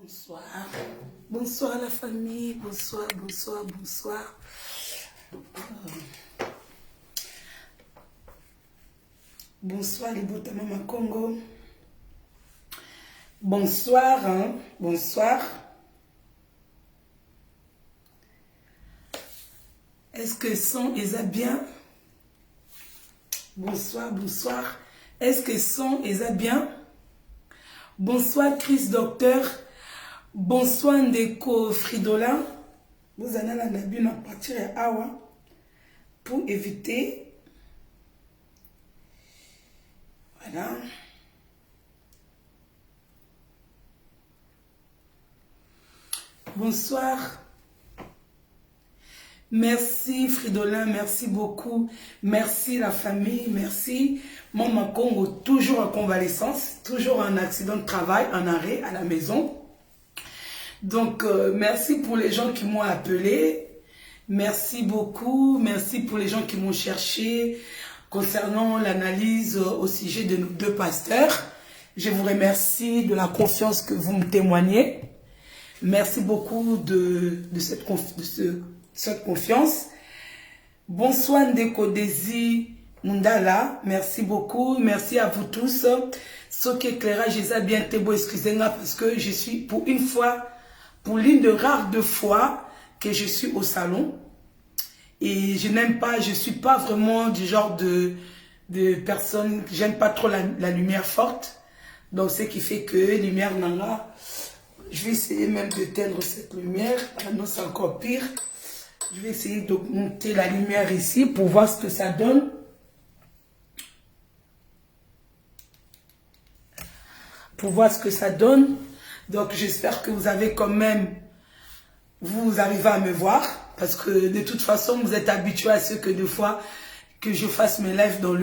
Bonsoir. Bonsoir la famille. Bonsoir, bonsoir, bonsoir. Bonsoir les beaux Mama Congo. Bonsoir, hein. Bonsoir. Est-ce que son est bien? Bonsoir, bonsoir. Est-ce que son est bien? Bonsoir Chris Docteur. Bonsoir Ndeko Fridola. Vous allez la nabi à partir à Awa pour éviter. Voilà. Bonsoir. Merci Fridolin, merci beaucoup. Merci la famille, merci. Maman Congo, toujours en convalescence, toujours en accident de travail, en arrêt à la maison. Donc, merci pour les gens qui m'ont appelé. Merci beaucoup. Merci pour les gens qui m'ont cherché concernant l'analyse au sujet de nos deux pasteurs. Je vous remercie de la confiance que vous me témoignez. Merci beaucoup de cette confiance. Bonsoir Ndeko Desi Mundala. Merci beaucoup. Merci à vous tous. Ce qui éclairage, j'ai bien été beau, excusez-moi, parce que je suis pour une fois, pour l'une de rares de fois que je suis au salon. Et je n'aime pas, je suis pas vraiment du genre de personne, j'aime pas trop la lumière forte. Donc, ce qui fait que lumière nanga, je vais essayer même d'éteindre cette lumière. Ah non, c'est encore pire. Je vais essayer d'augmenter la lumière ici pour voir ce que ça donne. Pour voir ce que ça donne. Donc, j'espère que vous avez quand même, vous arrivez à me voir. Parce que de toute façon, vous êtes habitués à ce que des fois, que je fasse mes lives dans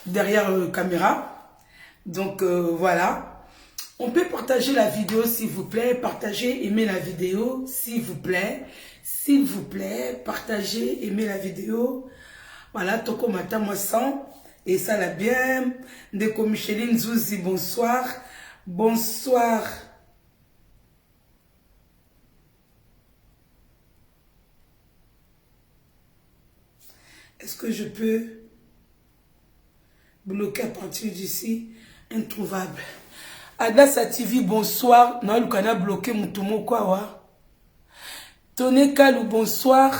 derrière la caméra. Donc, voilà. On peut partager la vidéo, s'il vous plaît. Partagez, aimez la vidéo, s'il vous plaît. S'il vous plaît, partagez, aimez la vidéo. Voilà, Toko Mata Moissan. Et ça l'a bien. Ndeko Micheline Zouzi, bonsoir. Bonsoir. Est-ce que je peux bloquer à partir d'ici? Introuvable. Adassa TV, bonsoir. Non, le canal bloqué, Moutomo Kwawa. Tone Kalou, bonsoir.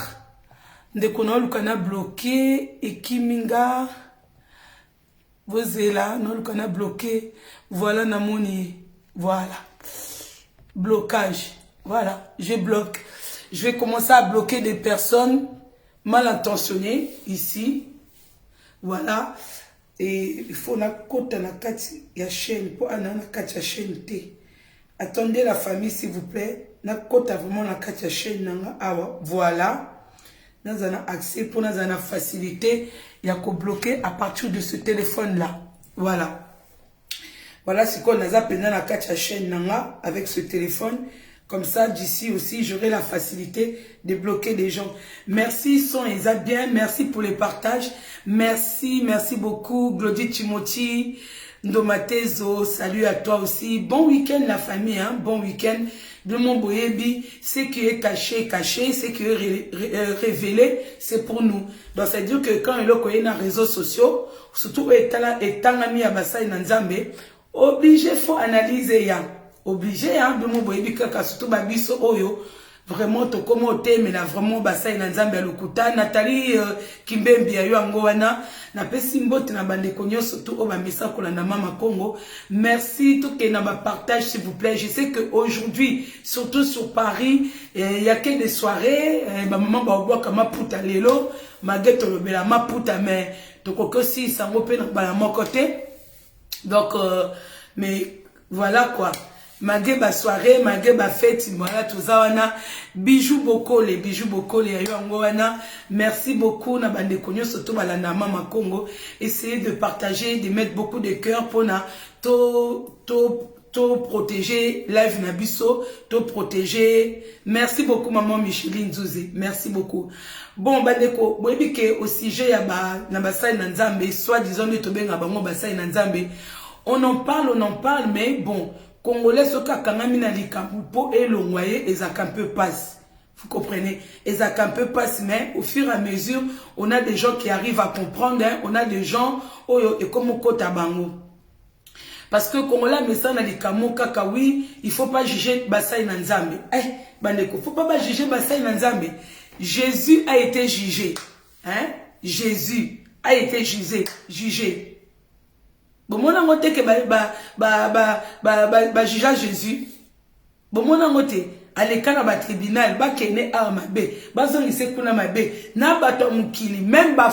Ndeko non, le canal bloqué. Et Kiminga. Vous êtes là, non, le canal bloqué. Voilà, Namoni. Voilà. Blocage. Voilà, je bloque. Je vais commencer à bloquer des personnes mal intentionnées ici. Voilà. Et il faut la côte à la kati ya chaîne pour aller na kati ya chaîne T. Attendez la famille s'il vous plaît. Na côte vraiment la kati ya chaîne nanga awa. Voilà. Nous avons accès pour nous avons facilité. Il y a qu'à bloquer à partir de ce téléphone là. Voilà. Voilà ce qu'on a appelé la kati ya chaîne nanga avec ce téléphone. Comme ça, d'ici aussi, j'aurai la facilité de bloquer des gens. Merci, Son et bien. Merci pour les partages. Merci, merci beaucoup. Glody Timothy, Ndomatezo, salut à toi aussi. Bon week-end, la famille, hein. Bon week-end. De mon boyebi, ce qui est caché, caché. Ce qui est révélé, c'est pour nous. Donc, ça veut dire que quand il y a dans les réseaux sociaux, surtout étant ami à Basai Nanzambe, obligé, faut analyser, ya. Obligé, hein, de mon boyebi kaka surtout babiso oyo vraiment to comme ote mais là vraiment basa ina nzambe lokuta Nathalie Kimbembi ayo angoana na pesi mbote na bande konyo surtout o ba misa kola na mama Congo. Merci tout que na ba partage s'il vous plaît. Je sais que aujourd'hui surtout sur Paris il y a que des soirées ba maman ba bois kama puta lelo mageto lobela ma puta mais to koko si sango pe na ba mon côté. Donc mais voilà quoi. Magé ba soirée, magé ba fête, voilà tout ça wana. Bijou Bokole, ayo wana. Merci beaucoup na bande konyo surtout balanda mama Congo. Essayez de partager, de mettre beaucoup de cœur pour na to protéger live nabiso, to protéger. Merci beaucoup maman Micheline Zouzi. Merci beaucoup. Bon bandeko, boyebi ke au sujet ya ba na basai na Nzambe, soit disons de tobenga bango basai na Nzambe. On en parle, mais bon, Congolais soka kangami na likambo po elongwaye ezaka un peu passe. Vous comprenez? Ezaka un peu passe, mais au fur et à mesure, on a des gens qui arrivent à comprendre, hein? On a des gens et comme kota bango. Parce que Congolais mais ça na likambo kaka oui, il faut pas juger Basai na Nzambe. Bandeko, faut pas juger Basai na Nzambe. Jésus a été jugé, hein? Jésus a été jugé. Bon, mon amote que juge Jésus. Bon, mon amote, à l'école à tribunal, ba kene a mabe, ba zon ise kuna mabe, na bato mukili, même la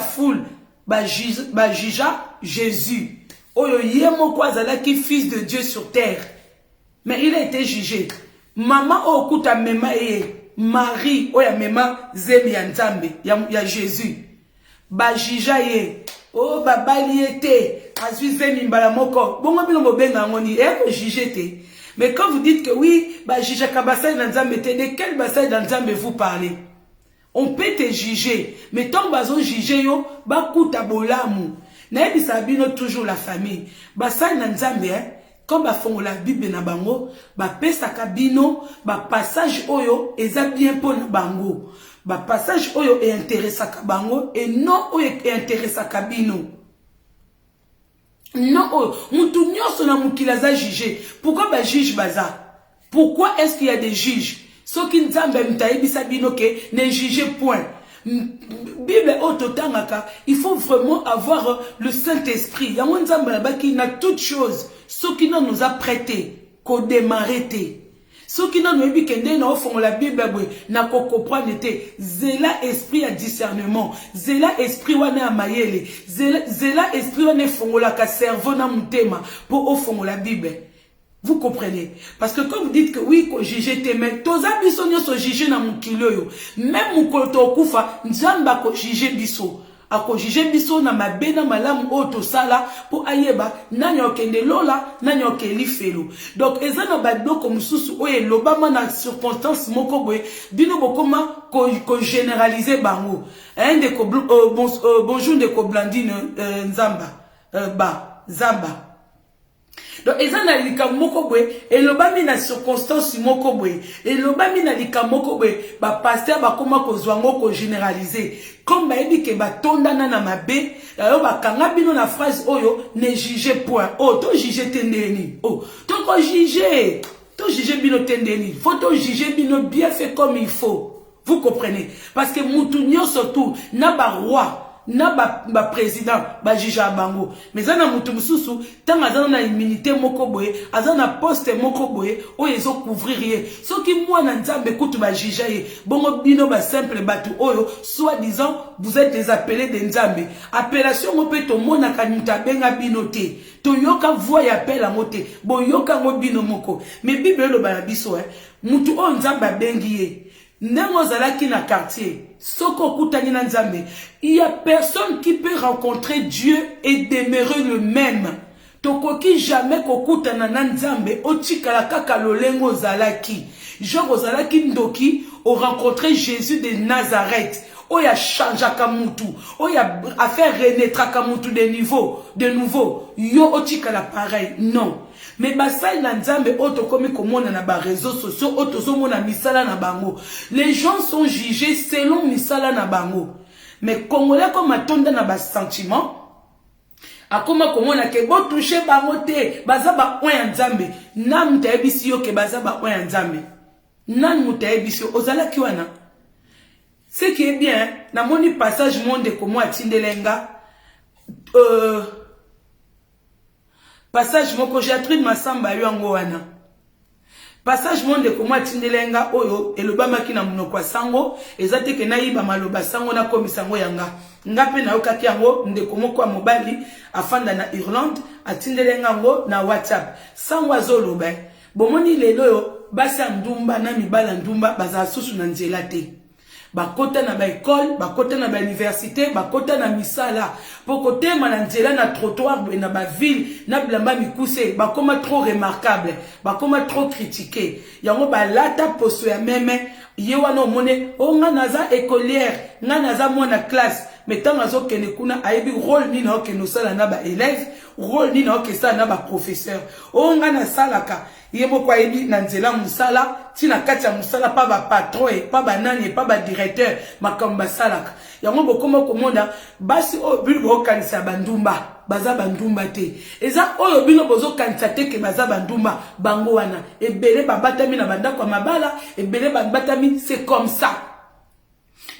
foule, ba juge Jésus. Oyo yemo kwa zalaki fils de Dieu sur terre. Mais il a été jugé. Maman okuta mema Marie oya mema zemi ya Nzambe ya Jésus. Ba juge ye. Oh, babali était, azui mbala moko. Bongo bilongo benga ngoni, juger te. Mais quand vous dites que oui, juger kabasai dans Nzambe te, de quel basai dans Nzambe vous parlez? On peut te juger, mais tant bazo juger yo, kuta bolamu. Na ebisa bino toujours la famille. Basai dans Nzambe, quand fongo la Bible na bango, pesa kabino, passage oyo, eza bien pour na bango. Passage oyo est intéressant bango et non oyo est intéressant kabino. Non oyo mutu nyonso na mukila za juger. Pourquoi juge baza? Pourquoi est-ce qu'il y a des juges? Soki Nzambe mtaibisa bino ke ne juger point. Bible ototangaka, il faut vraiment avoir le Saint-Esprit. Ya Nzambe là qui na toutes choses, ce qui nous a prêté, qu'on démarre té. Ce qui n'a pas kende na ofon la Bible na ko comprendre te zela esprit à discernement zela esprit wana amayele zela esprit wana fongola ka cerveau na mutema pour ofon la Bible. Vous comprenez? Parce que quand vous dites que oui ko juger te mais toza biso nyoso juger na mukilo yo même mukoto okufa Nzamba ko juger biso. Ako juger biso na mabe na malamu oto sala pour ayeba nani okende lola nani okeli felo. Donc ezana badoko mususu oye lobama na circonstance moko boye bino bokoma ko généraliser bango. De ko bonjour de ko Blandine Nzamba Zamba. Donc ezana lika moko boye elobami na circonstance moko boye elobami na lika moko boye pasteur bakoma ko zwango ko généraliser comme bayebi ke batondana na mabe yo bakanga bino na phrase oyo ne juger point. Oh to juger tendeni, oh to ko juger bino tendeni, faut to juger bino bien fait comme il faut. Vous comprenez? Parce que mutu surtout na ba roi na ba président ba juge bango mais zana mutu mususu tant azana na immunité moko boye azana poste moko boye o ezo couvrir ye soki mwana Nzambe kutu ba juge ye bongo bino ba simple batu oyo soit disant vous êtes des appelés de Nzambe appellation mo pe to mona kanita benga bino te to yoka voix ya appel a moté bo yoka ngo bino moko mais Bible lo ba biso mutu o Nzambe bengi ye. Nengo zalaki na quartier, soko kutani na Nzambe, il y a personne qui peut rencontrer Dieu et demeurer le même. Tokoki jamais kokutana na Nzambe, otikala kaka lolengo zalaki. Genre zalaki ndoki, o rencontré Jésus de Nazareth. Oya changea kamutu, oya a fait renaître kamutu de nouveau. Yo otikala pareil, non. Mais basai na Nzambe oto komi komona na ba réseaux sociaux oto zomona misala na bango. Les gens sont jugés selon misala na bango. Mais Congolais comme atonda na ba sentiment akoma komona ke bo toucher bango te baza ba oya Nzambe na mutayebisi yo ke baza ba oya Nzambe. Nan mutayebisi yo ozala kiwana. Ce qui est bien, na moni passage monde comme moi tindelenga passage moko Gertrude Masamba yango wana. Passage monde ko mwa tindelenga oyo elobama kina munoko sango ezate ke nayiba maloba sango na komisango yanga. Ngape na okaki yango ndeko moko mobali afanda na Irlande atindelenga ngo na WhatsApp. Sango azoloba. Bomoni lelo yo basa ndumba na mibala ndumba baza susu na nzela te. Bakota na ba école, bakota na ba université, bakota na misala. Pokote mananzela na trottoir na ba ville, na blamba mikuse, bakoma trop remarquable, bakoma trop critiqué. Yango ba lata poso ya meme, yewana omone, o nga naza écolière, nga naza mwana classe. Mais tant azo kene kuna aibi rôle ni na okeno sala na ba élève rôle ni na okesa na ba professeur o nga na salaka yemo kwa ebi na nzela musala tina kati ya musala pa ba patron pa ba nani pa ba directeur makamba salaka yango bokoma komonda basi o bilbo kanisa bandumba baza bandumba te eza oyo bino bozo kanisa te ke baza bandumba bango wana ebele babatami na bandako mabala ebele babatami c'est comme ça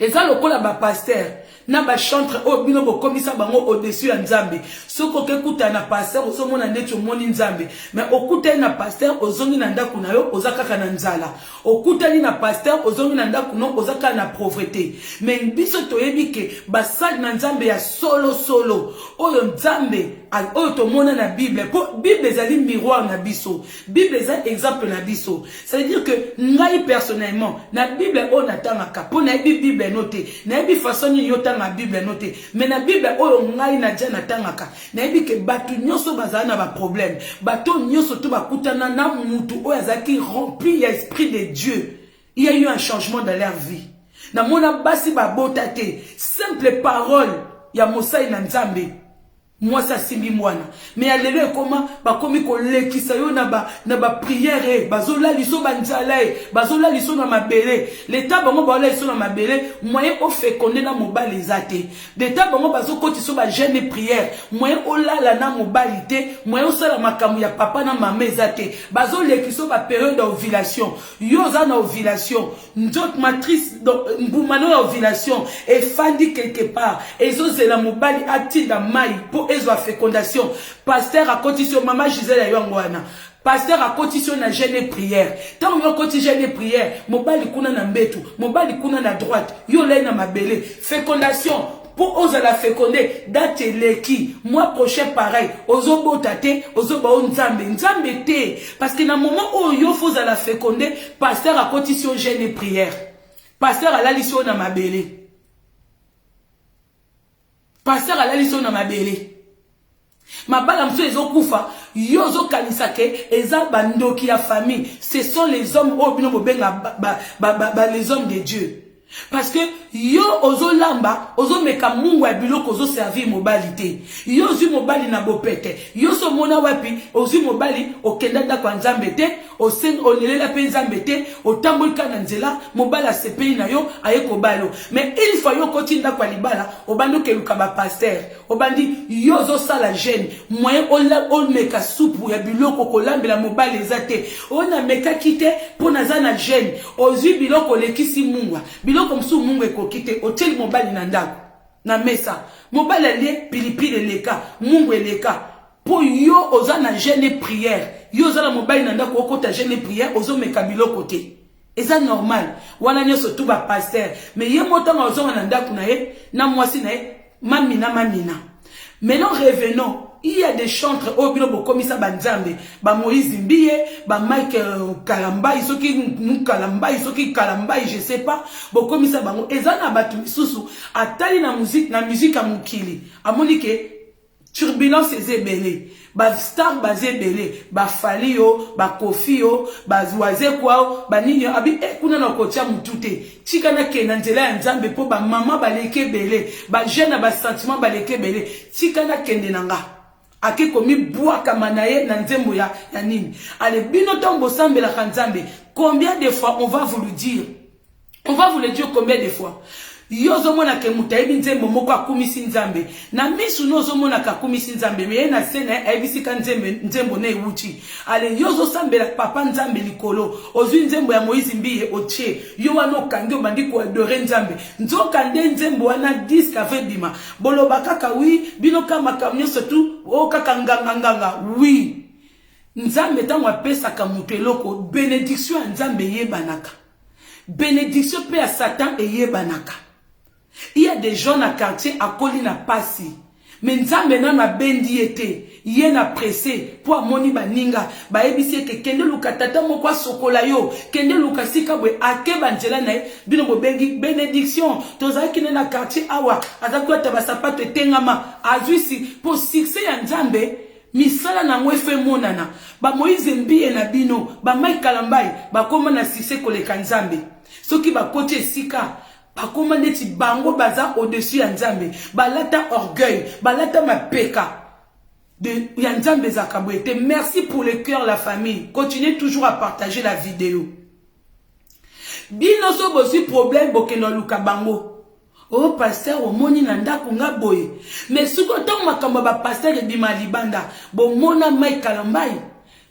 eza lokola ba pasteur na ba chantre o bino bokomisa bango au-dessus ya nzambe soko ke kuta na pasteur osomona ndeti omoni nzambe mais okuta na pasteur ozongi na ndako na yo ozakaka na nzala okutani na pasteur ozongi na ndako no ozaka na pauvreté mais biso toyebi ke basali na nzambe ya solo oyo nzambe oyo tomona na Bible po Bible ezali miroir na biso Bible eza exemple na biso ça veut dire que ngai personnellement na Bible o natangaka po na Bible noté na bi façon yota na Bible noté mais na Bible oyo ngai na dia natangaka na bi ke batu nyoso bazana na ba problème bato nyoso to bakutana na mutu oyo azaki rempli ya esprit de Dieu il y a eu un changement dans leur vie na mona basi ba botate simple parole ya mosai na nzambe moi ça simbi mwana mais alele comment ba komi ko lekisa yo na ba prière bazola liso banzala bazola liso na mabele l'état bango ba liso na mabele moyen o féconder na mobali zate l'état bango bazokoti so ba jeûne prière moyen o lala na mobali te moyen o sala makamu ya papa na mama zate bazolekiso ba période d'ovulation yo za na ovulation ndot matrice mbumano ya ovulation et fandi quelque part ezozela mobali atinda mai po ezwa fécondation pasteur a cotisation maman Gisèle ayongwana pasteur a cotisation na jeûne prière tant yo cotisation jeûne prière mobali kuna na mbetu mobali kuna na droite yo lay na mabele fécondation pour oser la féconder date leki mois prochain pareil ozo botate ozo ba nzambe te parce que na moment où yo faut la féconder pasteur a cotisation jeûne prière pasteur a la liso na mabele pasteur a la liso na mabele mabala mso ezokufa yozo kanisake eza bandoki ya famille ce sont les hommes au bino bobenga les hommes de Dieu parce que yo ozo lamba ozo meka mungu ya biloko ozo servir mobalité yo zu mobali na bopete yo so mona wapi ozu mobali okenda da kwa nzambe te osen olela pe nzambe te otambolika na nzela mobali asepeli na yo ayeko balo mais une fois yo kotinda kwa libala obando keluka ba pasteur obandi yo zo sala jeune moyen o meka soupu ya biloko kolambela mobali ezate ona meka kite pona za na jeune ozu biloko lekisi mungu biloko msu mungu ekokite otel mobali na ndako na mesa mobali ali pilipili leka mungu eleka po yo oza na jeûne prière yo oza na mobali na ndako okota jeûne prière ozo meka biloko te eza normal wana nyoso tu ba pasteur mais ye motanga ozo na ndako na ye na mwasi na ye mamina maintenant revenons. Il y a des chantres au bino bokomisa banzambe ba Moïse Mbiye ba Mike Kalamba isoki Kalamba je sais pas bokomisa bango ezana batu misusu atali na musique ya mukili amonike turbulence ezebele ba star bazebele ba Falio ba Kofio ba Zwaze kwao ba nini abi kuna na kocha mutute tika na kena nzela ya nzambe po ba mama baleke bele ba jeune ba sentiment baleke bele tika na kende nanga ake komi bwaka manaye na nzembo ya nini ale bino tombo sambela kanzambe combien de fois on va vous le dire combien de fois yozo mona ke mutaibi nzembo moko akumisi nzambe na misu nozo mona ka kumisi nzambe me na sena ebisika nzembo na ewuchi ale yozo sambela papa nzambe likolo ozwi nzembo ya Moïse Mbiye otie yo wana kangi obandi ko adorer nzambe nzoka nde nzembo wana disque avec bima boloba kaka oui bino kama kamnyo surtout o kaka nganga oui nzambe tango apesa ka mutu eloko bénédiction ya nzambe yebanaka bénédiction pe ya Satan eyebanaka. Il y a des gens dans le quartier à Colina Passi. Mais nzambe na bendi ete yena pressé pour moni baninga ba ebisi ke kende luka tata moko sokola yo kende luka sika bwe ake banjela na bino bobengi bénédiction tozaki na quartier awa azakwa tabasapato etengama azuisi pour succès ya nzambe misala na ngwefe monana ba Moïse Mbiye na bino ba Mike Kalambai ba koma na succès koleka nzambe soki ba kote sika bakoma neti bango baza au-dessus ya nzambe balata orgueil balata mapeka de Yanzambe Zakabouete. Merci pour le cœur, la famille. Continuez toujours à partager la vidéo. Bino so bosi problème bokeno luka bango. Oh pasteur o moni nanda kunga boye. Mais suko tong makambo ba pasteur e bima libanda. Bo mona mai kalambai.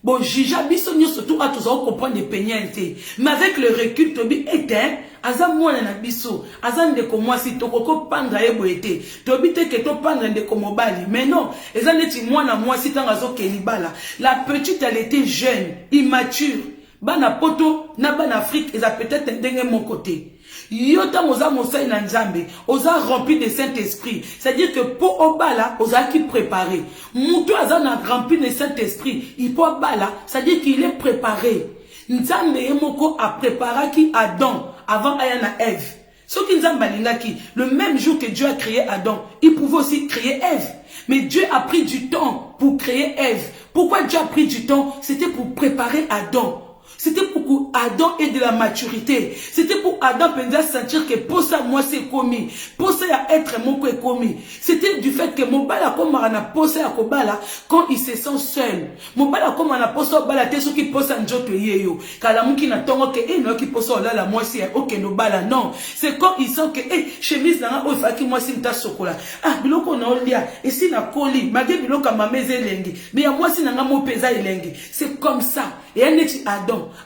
Bon jija biso nyo surtout à tous on comprendre des pénienté. Mais avec le recul tobi éteint aza mwana na biso aza ndeko mwasi tokoko panga ye boyete tobi te ke to panga ndeko mobali mais non eza neti mwana mwasi tanga zo kelibala. La petite elle était jeune immature bana poto na bana Afrique eza peut-être ndenge mon côté yota moza mosai na nzambe oza rempli de Saint-Esprit, c'est-à-dire que pour obala oza qui préparé muto aza na rempli de Saint-Esprit il peut obala, c'est-à-dire qu'il est préparé. Nzambe yemoko a préparé qui Adam avant Ayana Ève. Ce qui Nzambe alingaki, le même jour que Dieu a créé Adam, il pouvait aussi créer Ève. Mais Dieu a pris du temps pour créer Ève. Pourquoi Dieu a pris du temps? C'était pour préparer Adam. C'était pour que Adam ait de la maturité. C'était pour Adam penser sentir que pour ça moi c'est commis. Pour ça être mon est commis. C'était du fait que mon bala comme on a posé à Kobala quand il se sent seul. Mon bala comme on a posé à bala t'es ce qui pose à njoto yeyo. Kalamu qui n'attend que non qui pose à la moi c'est ok no bala non. C'est quand il sent que chemise na o fa qui moi c'est ta chocolat. Ah biloko na olia et si na koli magé biloko ma meze lengi. Mais moi si na mo pesa elengi. C'est comme ça. Et un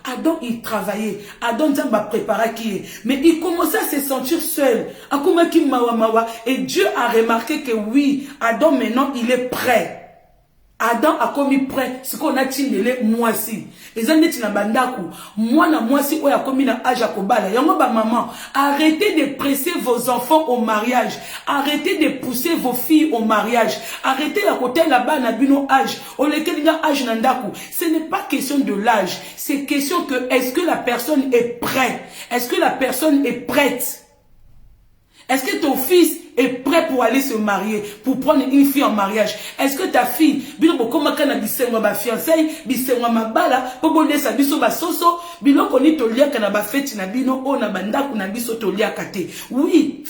Adam, il travaillait. Adam, Zamba préparait qui est. Mais il commençait à se sentir seul. Et Dieu a remarqué que oui, Adam, maintenant, il est prêt. Adam a commis prêt. Ce qu'on a tindélé, moi si. Les années tina bandaku. Moi si, on a commis na âge à kobala. Yango ba maman. Arrêtez de presser vos enfants au mariage. Arrêtez de pousser vos filles au mariage. Arrêtez la côté là-bas, na bino âge. Au lequel il y a âge nandaku. Ce n'est pas question de l'âge. C'est question que, est-ce que la personne est prête? Est-ce que la personne est prête? Est-ce que ton fils est prêt pour aller se marier, pour prendre une fille en mariage? Est-ce que ta fille, biloko koma kana bisengo ba fiancée, bisengo mabala, pobolé sa biso ba soso, biloko ni tolia kana ba fête na bino o na bandaku na biso tolia kate. Oui,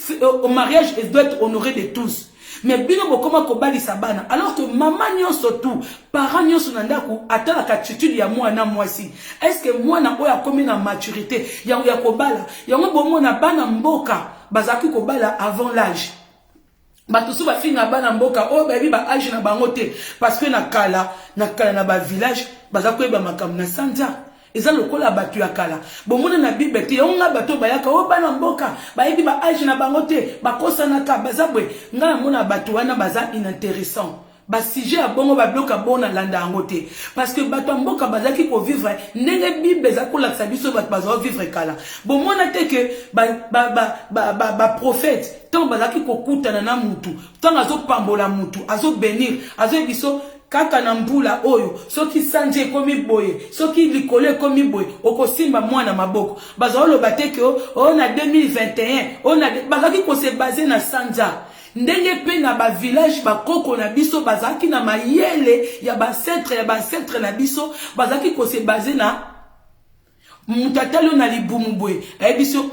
au mariage il doit être honoré de tous. Mais bino bokoma kobali sabana alors que maman nyonso tout parents nyonso nandaku atala attitude ya mwana mwasi. Est-ce que mwana oya komi na maturité ya kobala yango bomo na bana mboka bazaki kobala avant l'âge. Batusu ba finga bana mboka o baby ba âge na bangote parce que na kala na ba village bazako ba makam na sanja. Eza lokola batu ya kala. Bomona na Bible te yonga bato bayaka o bana mboka bayebi ba âge na bangote bakosa na ka bazabwe ngana mona batu wana baza inintéressant. Ba sujet a bongo ba bloka bona landa ngote parce que bato mboka bazaki ko vivre ndenge Bible za ko laksa biso bato bazo vivre kala. Bomona te que ba prophète tant bazaki ko kutana na mutu tant azo pambola mutu azo bénir azo biso kaka na mbula oyo soki sanje komi boye soki likole komi boye okosimba mwana maboko bazalo bateke on a 2021 on a bazaki ko se baser na sanja ndenge pe na ba village ba koko na biso bazaki na mayele ya ba centre na biso bazaki ko se baser na mutatalo na libumu boye e biso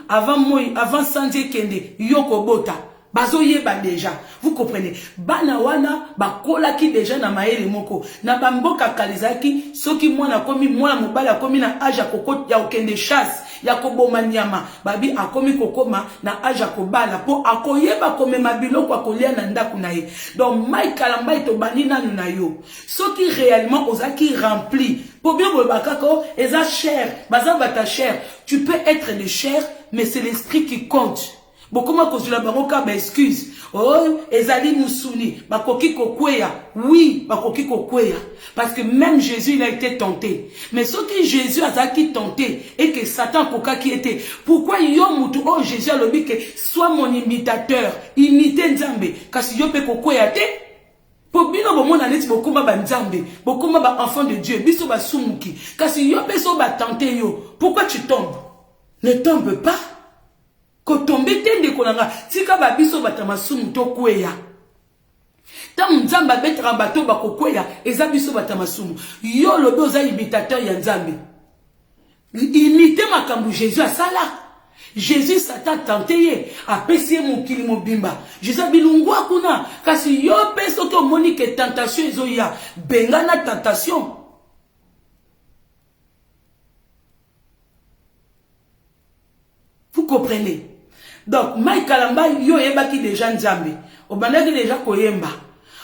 avant sanje kende yoko bota bazo yeba déjà, vous comprenez? Bana wana bakola ki déjà na maele moko na bamboka kalizaki soki mwana komi mwana mobala komi na aja koko ya okende chasse ya koboma nyama babi akomi kokoma na aja kobala po akoyeba komema biloko akolia na ndaku na ye. Donc mai kalamba to banina na yo soki réellement ozaki rempli pour bien bolbakako eza cher bazaba ta cher. Tu peux être de chair mais c'est l'esprit qui compte. Bokoma kozula bangoka ba excuse. Oh, ezali musuni, bakoki kokweya. Oui, bakoki kokweya. Parce que même Jésus il a été tenté. Mais ce que Jésus a été tenté et que Satan koka qui était. Pourquoi yo mutu oh Jésus a lobi que sois mon imitateur, imite Nzambe. Kasi yo pe kokweya te. Po bino bomona neti bokoma ba Nzambe, bokoma ba enfant de Dieu, biso ba sumuki. Kasi yo pe so ba tenté yo. Pourquoi tu tombes? Ne tombe pas. Kotombe tende kolanga tika babiso batamasumu to kweya ta Nzambe betera bato bakokweya eza biso batamasumu yo lobe oza imitateur ya Nzambe imite makambu Jésus asala Jésus Satan tenté apesi mokili mobimba. Jésus bilungwa kuna kasi yo peso que monique tentation ezoya bengana tentation. Vous comprenez? Donc Mike Kalamba yo yebaki déjà nzambe. Obandaki déjà koyemba.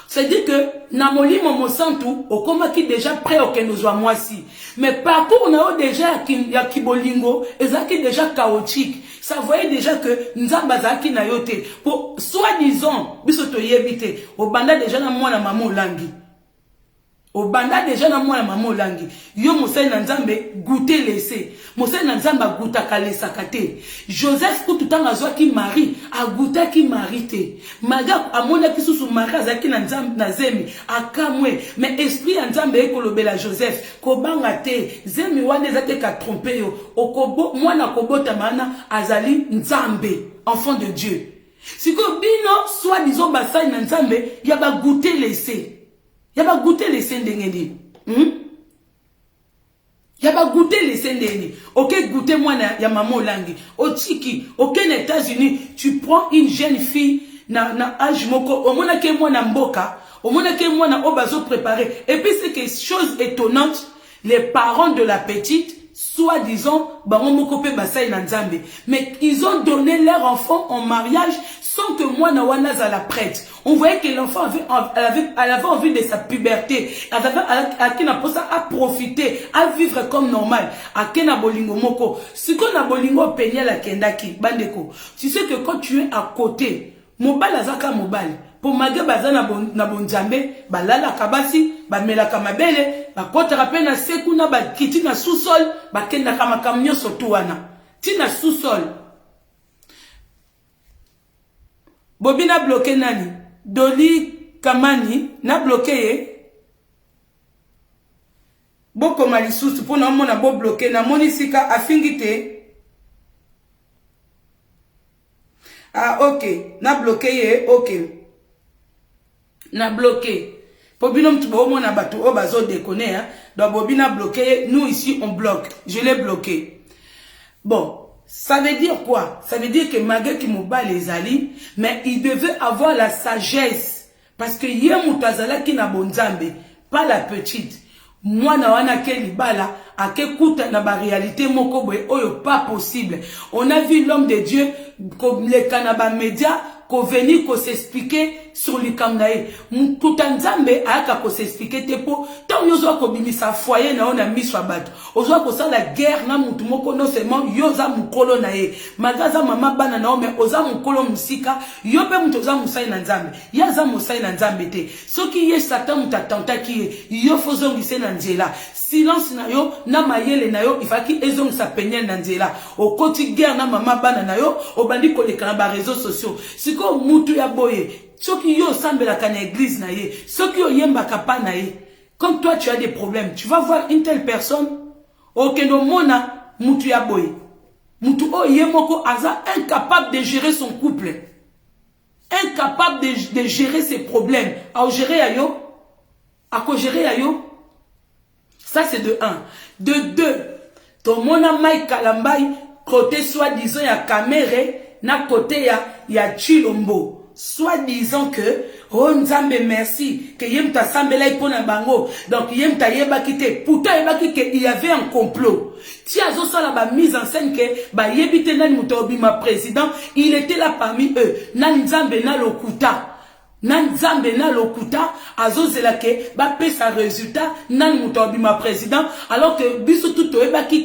C'est-à-dire que namoli momo santu okomaki déjà prêt au kenozwa moisi. Mais parcours na déjà ya kibolingo ezaki déjà chaotique. Ça voyait déjà que nzamba zaki na yote pour soi-disant biso to yebite obanda déjà na mwana mama olangi. Obanda déjà na mwana mama olangi. Yo mosai na nzambe goûter laisser. Mosai na nzamba goûta kalesa kate. Joseph kututanga zwaki Marie a goûta ki Marie te. Maga amona ki susu Marie azaki na nzambe na zemi akamwe mais esprit ya nzambe ekolobela Joseph kobanga te zemi wana ezate ka tromper yo okobo mwana kobota mana azali nzambe enfant de Dieu. Siko bino soit disons basai na nzambe ya ba goûter laisser. Il y a pas goûté les sendengeni. Il y a pas goûté les sendengeni. Ok, goûter moi ya maman langue. Au Tchiki, ok, aux États-Unis, tu prends une jeune fille na âge moko. Au moins que moi na mboka. Au moins que moi na obazo préparé. Et puis c'est que chose étonnante, les parents de la petite, soi-disant, mais ils ont donné leur enfant en mariage sans que moi na wana za la prête. On voyait que l'enfant elle avait envie de sa puberté. Elle a profiter, à vivre comme normal. Akena bolingo moko. Si qu'on a bolingo peigné la kendaki, bandeko. Tu sais que quand tu es à côté, mobile azaka mobile. Pour maga baza na bonjambe, balala kabasi, bamela kamabele, bakota rapena na sekuna ba kiti na sous-sol, bakenda kama kamnyo sotuana. Ti na sous-sol. Bobina bloqué nani? Doli Kamani na bloqué ye. Boko malisusu pour na mona bo bloqué na monisika afingite. Ah ok, na bloqué ye, ok. Na bloqué. Bobina mtubo mona batu o bazo déconner hein. Donc bobina bloqué, nous ici on bloque. Je l'ai bloqué. Bon. Ça veut dire quoi? Ça veut dire que malgré qu'il m'a bat les alliés, mais il devait avoir la sagesse. Parce que hier, Moutazala qui n'a bonzambe, pas la petite. Moi, na wana ke libala, a ke kuta na ba réalité moko boy, oyo pas possible. On a vu l'homme de Dieu, comme les canaba médias, qu'on venir qu'on s'expliquer sur le kamnae. Tout en Zambé a qu'on s'expliquer te po. Tant yozo ko bimisa foyer na on a mis sur bateau. Ozo ko sa la guerre na mutu moko non seulement yoza mukolo na ye. Magaza mama bana na mais oza mukolo musika. Yo pe mutu oza musai na Nzambe. Yaza musai na Nzambe te. Soki ye Satan mutatanta ki yo fozo ngise na nzela. Silence na yo na mayele na yo ifaki ezong sa penyel na nzela. O koti guerre na mama bana na yo obandi ko lekana ba réseaux sociaux. Siko mutu ya boye. Soki yo sambela kana église na ye. Soki yo yemba kapa na ye. Comme toi tu as des problèmes, tu vas voir une telle personne. Okendo mona mutu ya boye. Mutu o yemoko aza incapable de gérer son couple. Incapable de gérer ses problèmes. A gérer ayo. A ko gérer ayo. Ça c'est de 1. De 2. Ton mona Mike Kalambai côté soi-disant ya Kamere na côté ya Chilombo. Soi-disant que oh Nzambe merci que yem ta sambela ipona bango donc yem ta yeba kite pourtant yeba que il y avait un complot ti azo sala ba mise en scène que ba yebite nani mutobi ma président il était là parmi eux na Nzambe na lokuta nan Nzambe na lokuta azo zela ke ba pesa résultat nan mutobi ma président alors que biso tout yeba que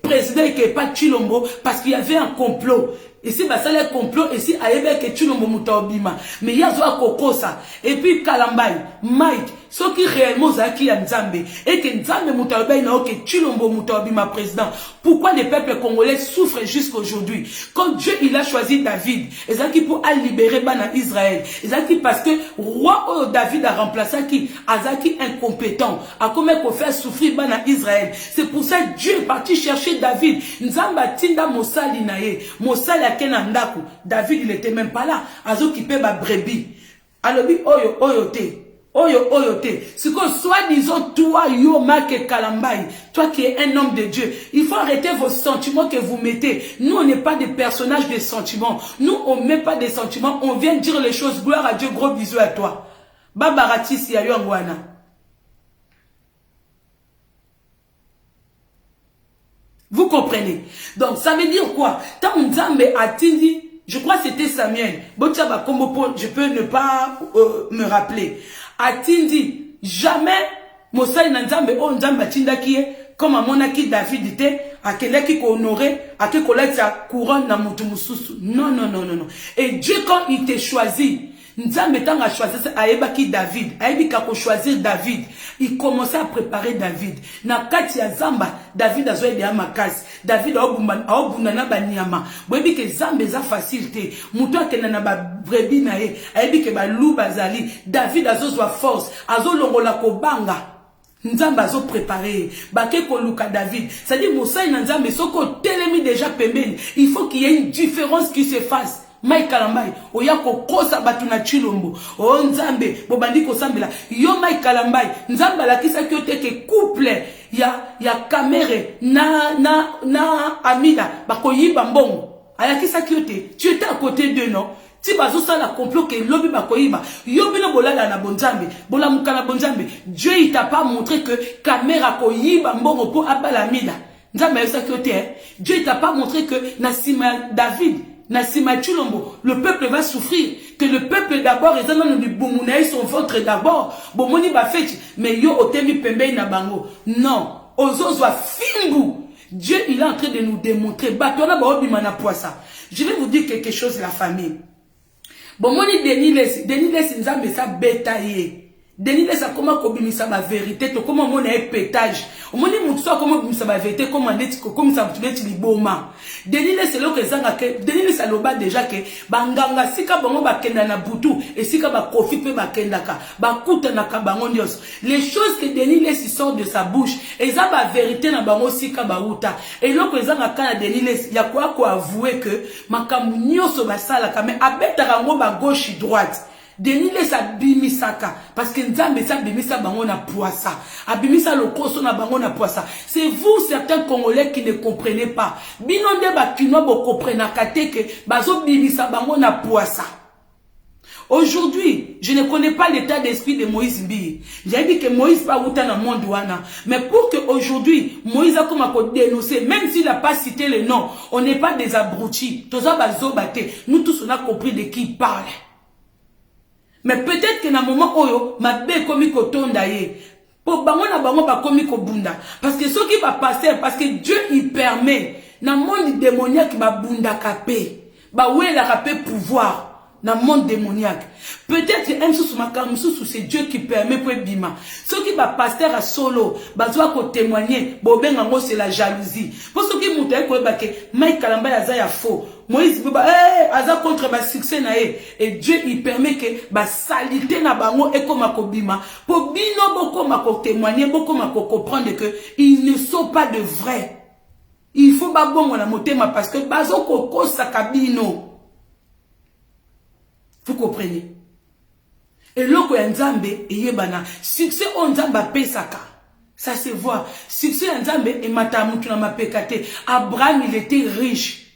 président et que pas Chilombo parce qu'il y avait un complot. Ici, bah, ça le complot, ici, aïebe que tu l'as moutaobima. Mais il y a zoa kokosa. Et puis, Kalambay, Mike, ce qui réellement zaki ya Nzambe. Et que Nzambe moutaobima, na ok, tu l'as moutaobima président. Pourquoi les peuples congolais souffrent jusqu'à aujourd'hui? Quand Dieu, il a choisi David, et ça qui pour libérer Bana Israël. Et ça qui parce que roi David a remplacé qui, Azaki incompétent. A comment qu'on fait souffrir Bana Israël. C'est pour ça que Dieu est parti chercher David. Nzamba tinda Mosali naye. Mosali David il était même pas là. Azo qui paie ba brebis. Alobi oyo oyo te. Oyo te. C'est que soi-disant, toi, yo, Marc Kalambaye, toi qui es un homme de Dieu, il faut arrêter vos sentiments que vous mettez. Nous, on n'est pas des personnages de sentiments. Nous, on ne met pas des sentiments. On vient dire les choses. Gloire à Dieu, gros bisous à toi. Babaratis Yayongwana. Vous comprenez? Donc, ça veut dire quoi? Tant Nzambe a dit, je crois que c'était Samuel. Je peux ne pas me rappeler. Atindi, jamais, Mosai Nzambe, oh Nzambe Atinda qui est, comme à mon aki David était, à quelqu'un qui honoré, à qui collègue sa couronne na mutumususu. Non, non, non, non, non. Et Dieu, quand il t'a choisi, Nzambe tanga a choisi, Aeba qui David, Aeba qui a choisi David, il commençait à préparer David. Na kati ya Zamba, David a zoé de Amakasi, David a obunana banyama. Webi que Zamba est facile te, muto ke na ba brebi na ye, Aeba ke ba lou bazali, David a zo force, a zo longola ko banga. Nzamba zo préparé, bake ko luka David. C'est-à-dire Moussa et Nzambe soko telemi déjà pembeni. Il faut qu'il y ait une différence qui se fasse. Mike Kalambaye, oya ko kosa batuna chilombo. O Nzambe, bobandi ko sambela. Yo Mike Kalambaye, Nzamba la kisa kyote ke couple ya kamere na Amida bako yiba mbongo. Aya kisa kyote, tu étais à côté d'eux non? Si bazo ça la complot que lobi bako yiba. Yo bino bolala na bonzambe, bola mukana bonzambe. Dieu il t'a pas montré que kamera ko yiba mbongo po abala Amida. Nzamba yesa kyote, Dieu il t'a pas montré que Nasima David Nassima Chulombo, le peuple va souffrir. Que le peuple d'abord, ils ont son ventre d'abord. Bomoni bafechi, mais yo otemi pembe na bango. Non, ozozwa fimbu. Dieu, il est en train de nous démontrer. Batona ba obimana poisa. Je vais vous dire quelque chose, la famille. Bomoni Deniles nzambe sa betaye. Deniles a comment kobimisa ma vérité, to comment mon pétage. Omoni mutso comment bimisa ma vérité, comment netiko, comme ça mtuneti liboma. Deniles c'est là que zanga ke, Deniles a loba déjà que banganga sika bango bakenda na butu et sika ba kofi pe bakendaka, bakuta na kabango nyos. Les choses que Deniles sort de sa bouche, et ça ba vérité na bango sika ba uta. Et là que zanga kana Deniles ya quoi avouer que makamu nyoso basala kame abeta rango ba gauche droite. Deniles a bimisaka parce que Nzambe sa bimisa bango na poissa. Abimisa lokoso na bango na poissa. C'est vous certains Congolais qui ne comprenez pas. Binonde ba kino bo comprena kate que bazo bimisa bango na poissa. Aujourd'hui, je ne connais pas l'état d'esprit de Moïse Mbi. J'ai dit que Moïse pas outa dans le monde wana. Mais pour que aujourd'hui, Moïse a comme à dénoncer, même s'il n'a pas cité le nom, on n'est pas des abrutis. Toza bazo bate. Nous tous on a compris de qui il parle. Mais peut-être que dans le moment où ma bé komi kotonda ye, pour bango na bango ba komi ko bunda, parce que ce qui va passer, parce que Dieu il permet, dans le monde démoniaque ba bunda kapé, ba ouais la kapé pouvoir. Dans le monde démoniaque. Peut-être que c'est Dieu qui permet pour bima. Ce qui va passer à solo, bazoa ko témoigner, bobengango c'est la jalousie. Pour ceux qui montent ko bake, Mike Kalambaye azaya faux. Moïse aza contre ba succès na et Dieu il permet que ba salité na bango et comme ko bima. Pour bino boko mako témoigner, boko mako comprendre que ils ne sont pas de vrais. Il faut ba bongo na motema parce que bazo ko sakabino. Vous comprenez? Et loko ya Nzambe eyebana succès on Nzamba pesaka. Ça se voit. Succès ya Nzambe et matamutu na mapekate. Abraham il était riche.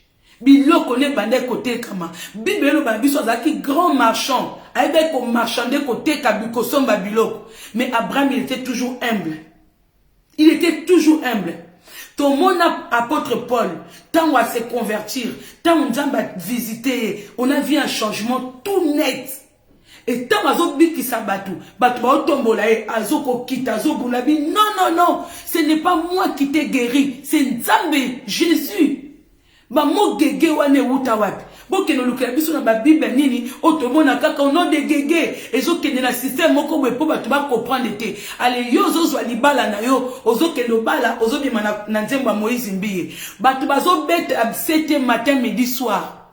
Biloko ne bande côté kama. Bibelo babiso zaki grand marchand. Aide ko marchander côté kabiko somba biloko. Mais Abraham il était toujours humble. Il était toujours humble. Ton mon apôtre Paul, tant on va se convertir, tant on va visiter, on a vu un changement tout net. Et tant on a vu qui s'abattu, non, non, non, ce n'est pas moi qui t'ai guéri, c'est Nzambe, Jésus. Ba mo gege wane wuta wapi. Boke no lukela biso na ba Bible nini otomona kaka au nom de gege ezokende na système moko boye po bato ba comprendre te. Ale yo zozwa libala na yo ozokende obala ozobima na nzembo ya Moïse Mbiye. Bato bazo bête à 7e matin midi soir.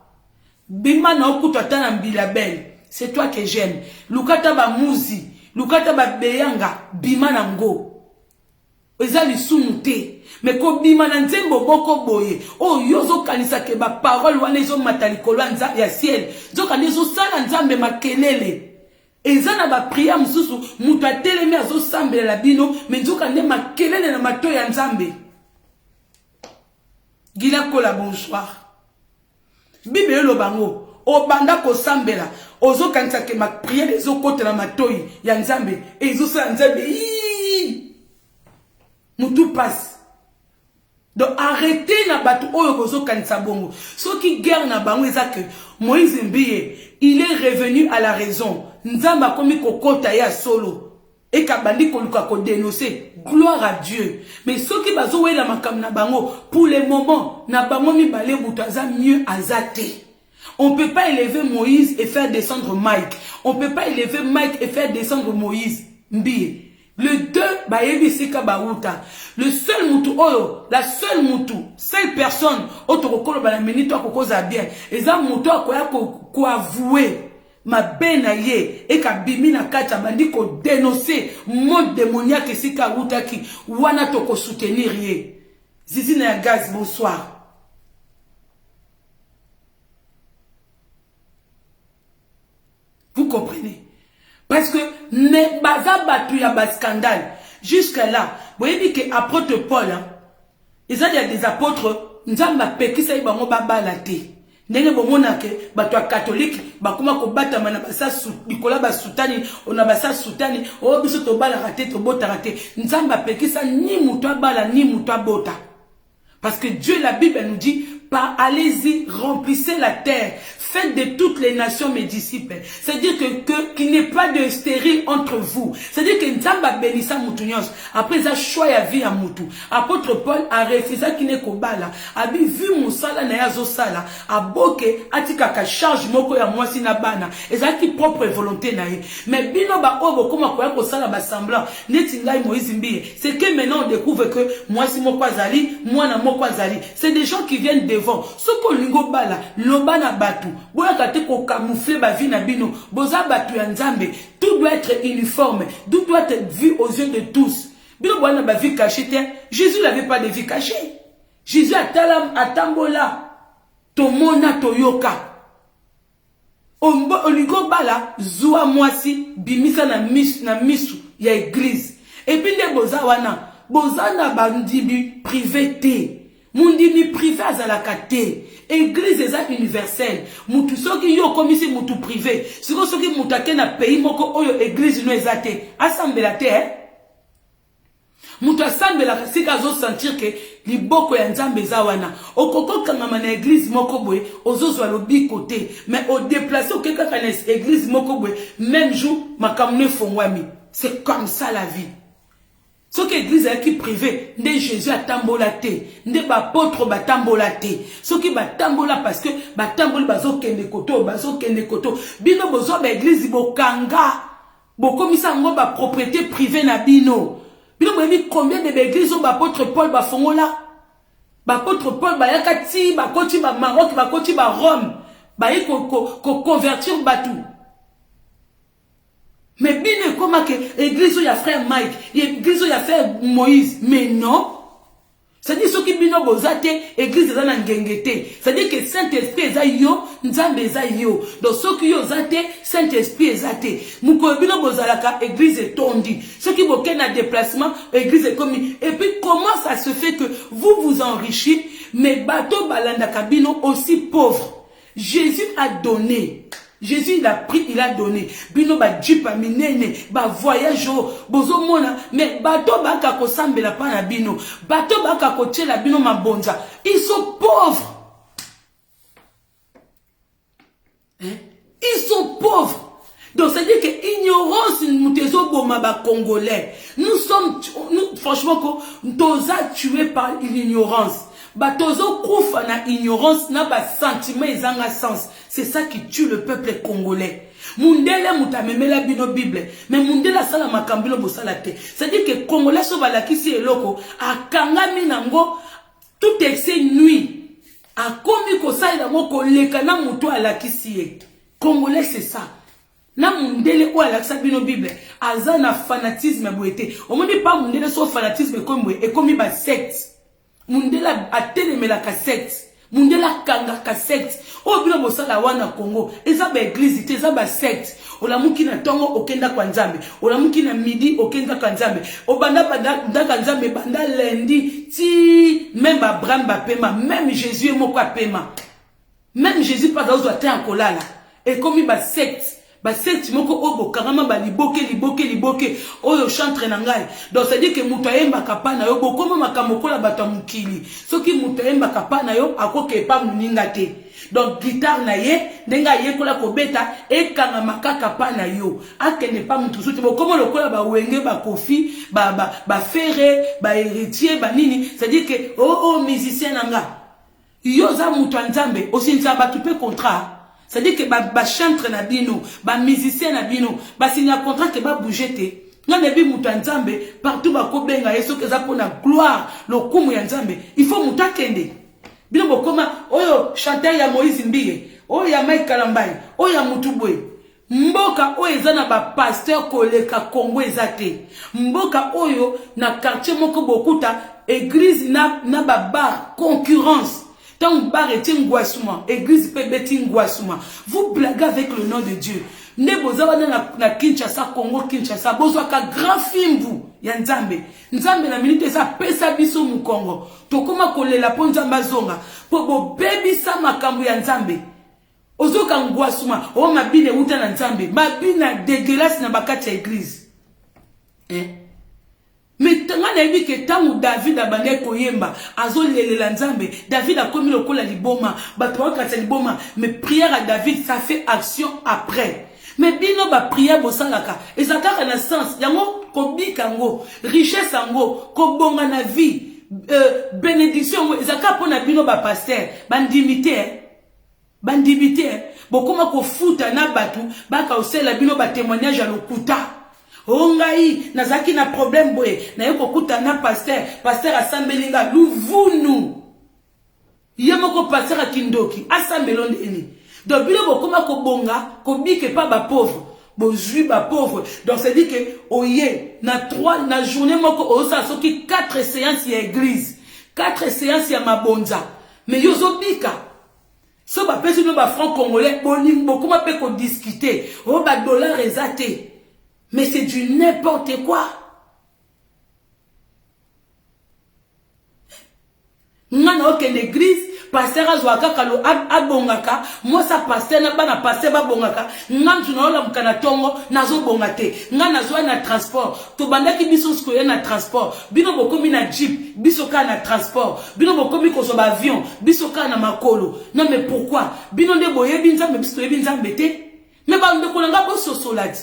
Bima na okuta tana mbila belle. C'est toi que j'aime. Lukata ba muzi, lukata ba beyanga bima na ngo. Ezali sunute. Mais ko bima na nzembo boko boye o yozo kanisa ke ba parole wana ezo matalikolo ya ciel zo kanisa sala Nzambe makelele Ezana ba prière mususu mutu atelemi azo sambela la bino mais nzoka nde makelele na mato ya nzambe. Gila kola bonsoir. Bible lo bango obanda ko sambela ozo kanisa ke ma prière ezo kote na matoi ya nzambe ezo sa nzambe mutu passe. Donc arrêtez na batu oyo kozo kanisa bongo. Ce qui guerre na bango ezake Moïse Mbiye, il est revenu à la raison. Nzamba komi kokota ya solo. Et kabandi koluka ko dénoncer. Gloire à Dieu. Mais ceux qui bazo la makam na bango, pour le moment, na bango mi balé boutaza mieux azate. On ne peut pas élever Moïse et faire descendre Mike. On ne peut pas élever Mike et faire descendre Moïse. Mbiye. Le deux, le seul moutou, la seule moutou, seule personne, autre la minute, bien, et ça moutou, quoi avouer, ma benaye, et ka bimina kacha, bandi ko dénoncer, mode démoniaque, et si ka ki, wana toko soutenir ye. Zizi na gaz, bonsoir. Vous comprenez? Parce que ne baza batu ya ba scandale. Jusqu'à là, vous voyez que apôtre Paul, il y a des apôtres, nzamba pekisa ibango babala te. Ndenge bomona ke batu catholique bakuma ko batama na basa likola ba soutani, ona basa soutani, o biso to bala raté to bota raté. Nzamba pekisa ni mutu bala ni mutu bota. Parce que Dieu, la Bible nous dit, allez-y, remplissez la terre, faites de toutes les nations mes disciples. C'est-à-dire qu'il n'y ait pas de stérile entre vous. C'est-à-dire que Nzamba bénissa Moutunios. Après ça, choix à vie à Moutou. Apôtre Paul a refusé qu'il n'est qu'au bas là. A vu mon sala na yazo sala. A boke, a tika ka charge moko ya mwasi na bana. Et ça qui propre volonté na ye. Mais bino ba obo kuma kwa ko sala ba semblant. Netingai Moïse Mbiye. C'est que maintenant on découvre que mwasi moko azali, moi na moko azali. C'est des gens qui viennent devant. Ce qu'on lingo bala, loba na batu. Boya kate ko camoufler ba vie na bino. Boza batu ya nzambe. Tout doit être uniforme. Tout doit être vu aux yeux de tous. Bino boya na ba vie cachée. Jésus n'avait pas de vie cachée. Jésus a tambola. Tomona toyoka. Olingo bala zua mwasi bimisa na misu ya église. Et puis les boza wana. Boza na bandibi privé te. Mundini privé azalaka te. Église eza universelle. Mutu soki yo komisi mutu privé. Siko soki mutake na pays moko oyo église no ezate. Asambela te Mutu asambela sika zo sentir que liboko ya nzambe eza wana. Okoko kangama na église moko boye ozozwa lobi côté. Mais au déplacer okeka kana église moko boye même jour makamune fongwami. C'est comme ça la vie. Ce que l'église est qui privée, ne Jésus a tambolate, ne apôtre ba tambolate. Ce qui ba tambola parce que ba tambol bazo kende koto, bino bozo ba église bokanga, bokomisa ngo ba propriété privée na bino. Bino boyebi combien de églises ba apôtre Paul ba fongola, ba apôtre Paul ba yakati, ba koti ba Maroc, ba koti ba Rome, ba yi ko convertir batu. Mais bien comment que l'église où il y a frère Mike, l'église où il y a frère Moïse, mais non. C'est-à-dire ceux qui bino bozate, église est dans ngengete. C'est-à-dire que Saint-Esprit est yo, Nzambe est yo. Donc ceux qui yo zate, Saint-Esprit est zate. Mouko bino bozalaka, église est tondi. Ceux qui boken à déplacement, église est commis. Et puis comment ça se fait que vous vous enrichissez, mais bateau balanda kabino aussi pauvre. Jésus a donné. Jésus il a pris, il a donné. Bino ba jipa minene, ba voyage bozo mona, mais bato baka ko sambela pa na bino, bato baka ko tchela bino mabonza. Ils sont pauvres. Ils sont pauvres. Donc ça veut dire que ignorance nous tezo boma ba congolais. Nous sommes franchement nous a tués par l'ignorance. Batozo koufa na ignorance na ba sentiment ezanga sens. C'est ça qui tue le peuple congolais. Mundele mutamemela bino Bible, mais mundela sala makambilo bosala te. C'est-à-dire que congolais so balakisi eloko akangami nango tout excès nuit. Akomi ko sala ngo ko leka na muto alakisi ye. Congolais c'est ça. Na mundele ou alakisa bino Bible, azana fanatisme boete. On me dit pas mundele so fanatisme comme et comme ba secte. Mundela atelemela ka secte. mundela kangaka secte o bino bosala wana Congo eza ba église te eza ba secte olamuki na tongo okenda kwa nzambe olamuki na midi okenda kwa nzambe obanda banda nzambe banda lundi ti même Abraham bapema même Jésus est moko apema même Jésus pas dans ozo te akolala et comme ba secte moko obo karama ba liboke oyo chantre na ngai donc ça dit que mutu ayembaka pa na yo bokoma makambo kola bato mukili soki mutu ayembaka pa na yo akoke pa muninga te donc guitare na ye ndenga ye kola kobeta ekanga makaka pa na yo akende pa mutu soki bokoma lokola ba wenge ba kofi ba ferre ba héritier ba nini ça dit que musicien nanga yo za mutu nzambe osinza ba tupe contrat. C'est-à-dire que ba chantre na bino, ba musicien na bino, ba signer contrat que ba bouger te. Nga nebi mutu nzambe partout ba ko benga yeso ke za pona gloire lokumu ya nzambe. Il faut muta kende. Bino bokoma oyo chanteur ya Moïse Mbiye, oyo ya Mike Kalambai, oyo ya mutu boy. Mboka oyo eza na ba pasteur koleka Congo ezate. Mboka oyo na quartier moko bokuta église na ba bar concurrence. Tant bar et ngwasuma, église peut ngwasuma. Vous blaguez avec le nom de Dieu. Ne bozawa na Kinshasa, Congo, Kinshasa, bozwa ka grand film vous, ya nzambe. Nzambe na minute sa pesa biso mu Congo. Tokoma kolela po nzamba zonga. Po bo baby sa makambu ya nzambe. Ozoka ngwasuma, o mabine uta na nzambe. Mabina dégueulasse na bakati ya église. Mais tanga na yebi ke tangu David abande koyemba azolelela nzambe David a komi lokola liboma bato bakata liboma mais prière à David ça fait action après mais bino ba prière bosalaka ezaka na sens yango kobika ngo richesse ngo kobonga na vie bénédiction ezaka pona bino ba pasteur bandimité bokoma ko futa na batu baka osela bino ba témoignage à lokuta. Ongai nazaki na problème boye na yeko kuta na pasteur asambelinga luvunu yemoko pasteur akindoki asambelonde eni donc bilo bokoma ko bonga ko bike pa ba pauvre bozui ba pauvre donc c'est dit que oye na journée moko osa soki 4 séances ya église 4 séances ya mabonza mais yozo bika so ba pesi no ba franc congolais boning bokoma pe ko discuter o ba dollar ezate. Mais c'est du n'importe quoi. Ngana aucune église, pasteur azwaka kalo abongaka, moi sa pasteur na bana pasteur ba bongaka, ngam tuna ola mukana tongo nazo bongate, ngana zwa na transport, to bandaki biso skoye na transport, bino bokomi na jeep, biso ka na transport, bino bokomi koso ba avion, biso ka na makolo. Non mais pourquoi? Bino nde boyebi nzambe biso yebi nzambe te? Mais ba ndeko nga bo sosoladi.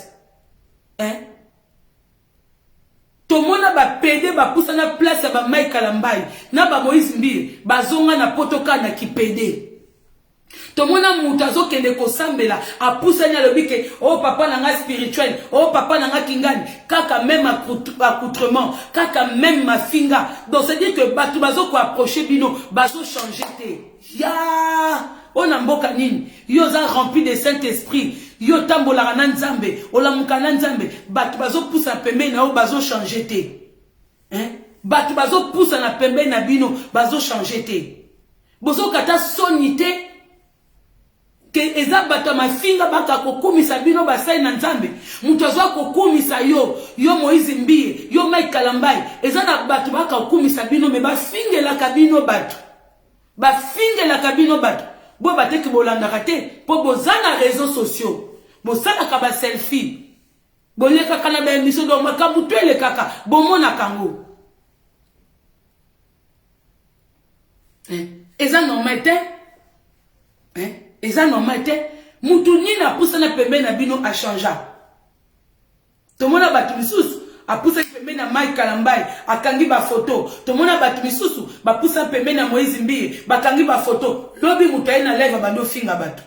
Tomona ba pede ba poussa na place ba Mike Kalambai na ba Moïse Mbiye bazonga na potoka na kipede. Tomona mutu azokende kosambela a poussa nya lobike oh papa nanga spirituel oh papa nanga kingani kaka même accoutrement kaka même mafinga donc c'est dire que batu bazoko approcher bino bazo changer te ya ona mboka nini yo za rempli de Saint-Esprit yo tambola na nzambe olamuka na nzambe batu bazo poussa pembe na o bazo changer te batu bazo poussa na pembe na bino bazo changer te bozo kata sonité que eza batu mafinga baka kokumisa bino basai na nzambe mutu azwa kokumisa yo Moïse Mbiye yo Mike Kalambai eza na batu baka kokumisa bino me bafingela kabino batu bo bateki bolandaka te po bozana réseaux sociaux bosalaka ba selfie bolekaka na ba émission do makambu twele kaka bomona kango eza normal te eza normal te mutu nini apusa na pembe na bino a changea tomona batu misusu apusa pembe na Mike Kalambai akangi ba photo tomona batu misusu bapusa pembe na Moïse Mbiye bakangi ba photo lobi mutu na live bando finga batu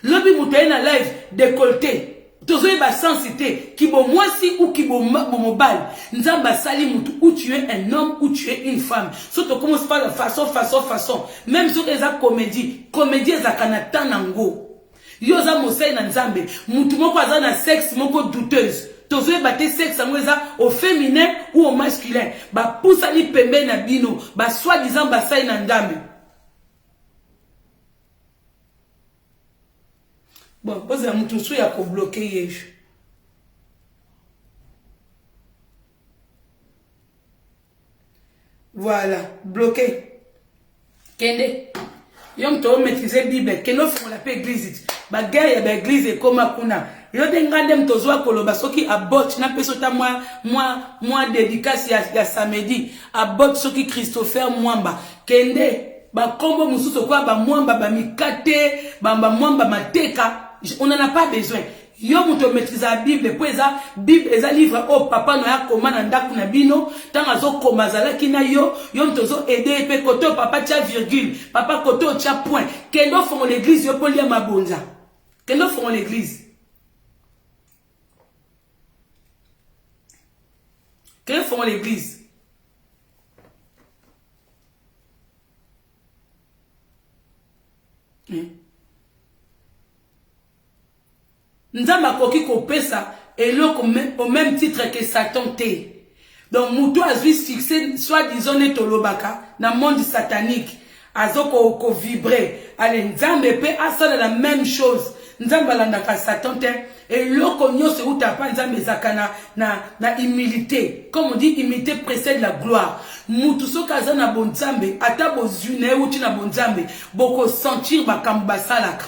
lobi mutu na live décolleté tozoye ba sensité ki bo mwasi ou ki bo mobile nzamba sali mutu ou tu es un homme ou tu es une femme surtout commence par la façon même sur les comédie za kanata nango yo za mosai na nzambe mutu moko aza na sexe moko douteuse tozoye bate sexe angweza au féminin ou au masculin ba poussa li pembe na bino ba soi-disant ba sai na ndambe Bon, pose la moutou ya ko bloquer yeju. Voilà, bloqué. Kende. Yom to maîtriser Bible. Kendo faut la paix église. Ba guerre ya ba église et comme kuna. Yo de ngandem tozo koloba soki abot na pesota moi dédicace ya samedi. Abot soki Christopher Mwamba. Kende ba kombo mususu kwa ba Mwamba ba mikate, ba Mwamba mateka. On n'en a pas besoin. Yo muto maîtrise la Bible po eza Bible eza livre o papa no ya koma na ndaku na bino tanga zo koma zalaki na yo muto zo aider pe koto papa tia virgule papa koto tia point kendo font l'église yo po lia mabonza kendo font l'église kendo font l'église Nzamba koki ko pesa et au même titre que Satan te. Donc Moutou a juste fixé soit disons netolobaka dans monde satanique azoko ko vibrer. Allez Nzambe pe asa la même chose. Nzamba landaka Satan te et loko nyose utapa Nzambe zakana na humilité. Comme on dit humilité précède la gloire. Moutou so kaza na bon Nzambe ata bozune uti na bon Nzambe boko sentir bakamba salaka.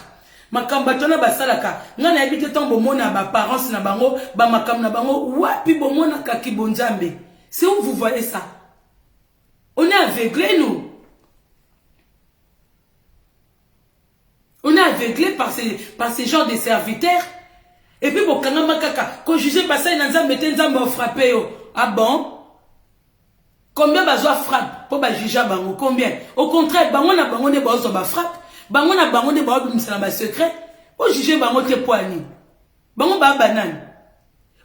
Makamba tona basalaka ngana habite tombo mona ba parents na bango ba makam na bango wapi bomona kaki bonjambe. C'est où vous voyez ça? On est aveuglé nous. On est aveuglé par ces genres de serviteurs. Et puis bokanga makaka ko juger basai na nzambe te nzambe frapper yo. Ah bon? Combien bazwa frappe pour ba juger bango combien? Au contraire bango na bango ne bazo ba frappe. Bango na bango ne ba bimisa na secret o juger bango te poani bango ba banane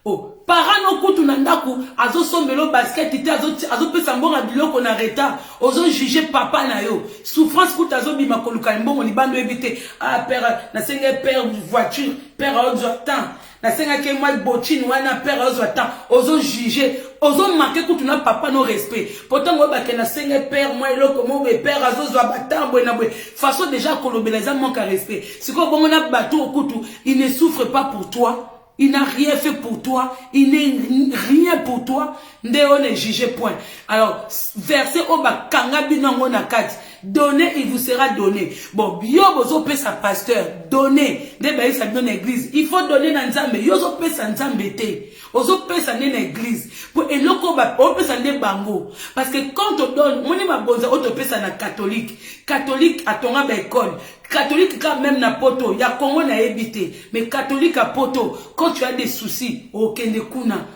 oh parano kutu na ndaku azo sombelo basket te azo pesa mbonga biloko na reta ozo juger papa na yo souffrance kutu azo bima koluka mbongo libando ebite ah père na senga père voiture père ozo temps na senga ke moi botine wana père ozo temps ozo juger ozo manquer kutu na papa no respect pourtant moi ba ke na senga père moi eloko mo be père azo zo batambo na bwe façon déjà kolobeleza manque à respect siko bongo na bato kutu il ne souffre pas pour toi. Il n'a rien fait pour toi. Il n'est rien pour toi. Ndéo ne juge point. Alors, verset Oba Kanga Binango Nakati. Donnez, il vous sera donné. Bon, yo bozo pe sa pasteur. Donnez. Débé sa bien église. Il faut donner dans Nzambe. Yo zo pe sa Nzambe te. Ozo pe sa nene église. Pour eloko ba o pe sa ne bango. Parce que quand on donne, on est ma bonza o to pe sa na catholique. Catholique a ton ba école. Catholique quand même na poto, ya Congo na ebité, mais catholique à poto, quand tu as des soucis, au kende kuna,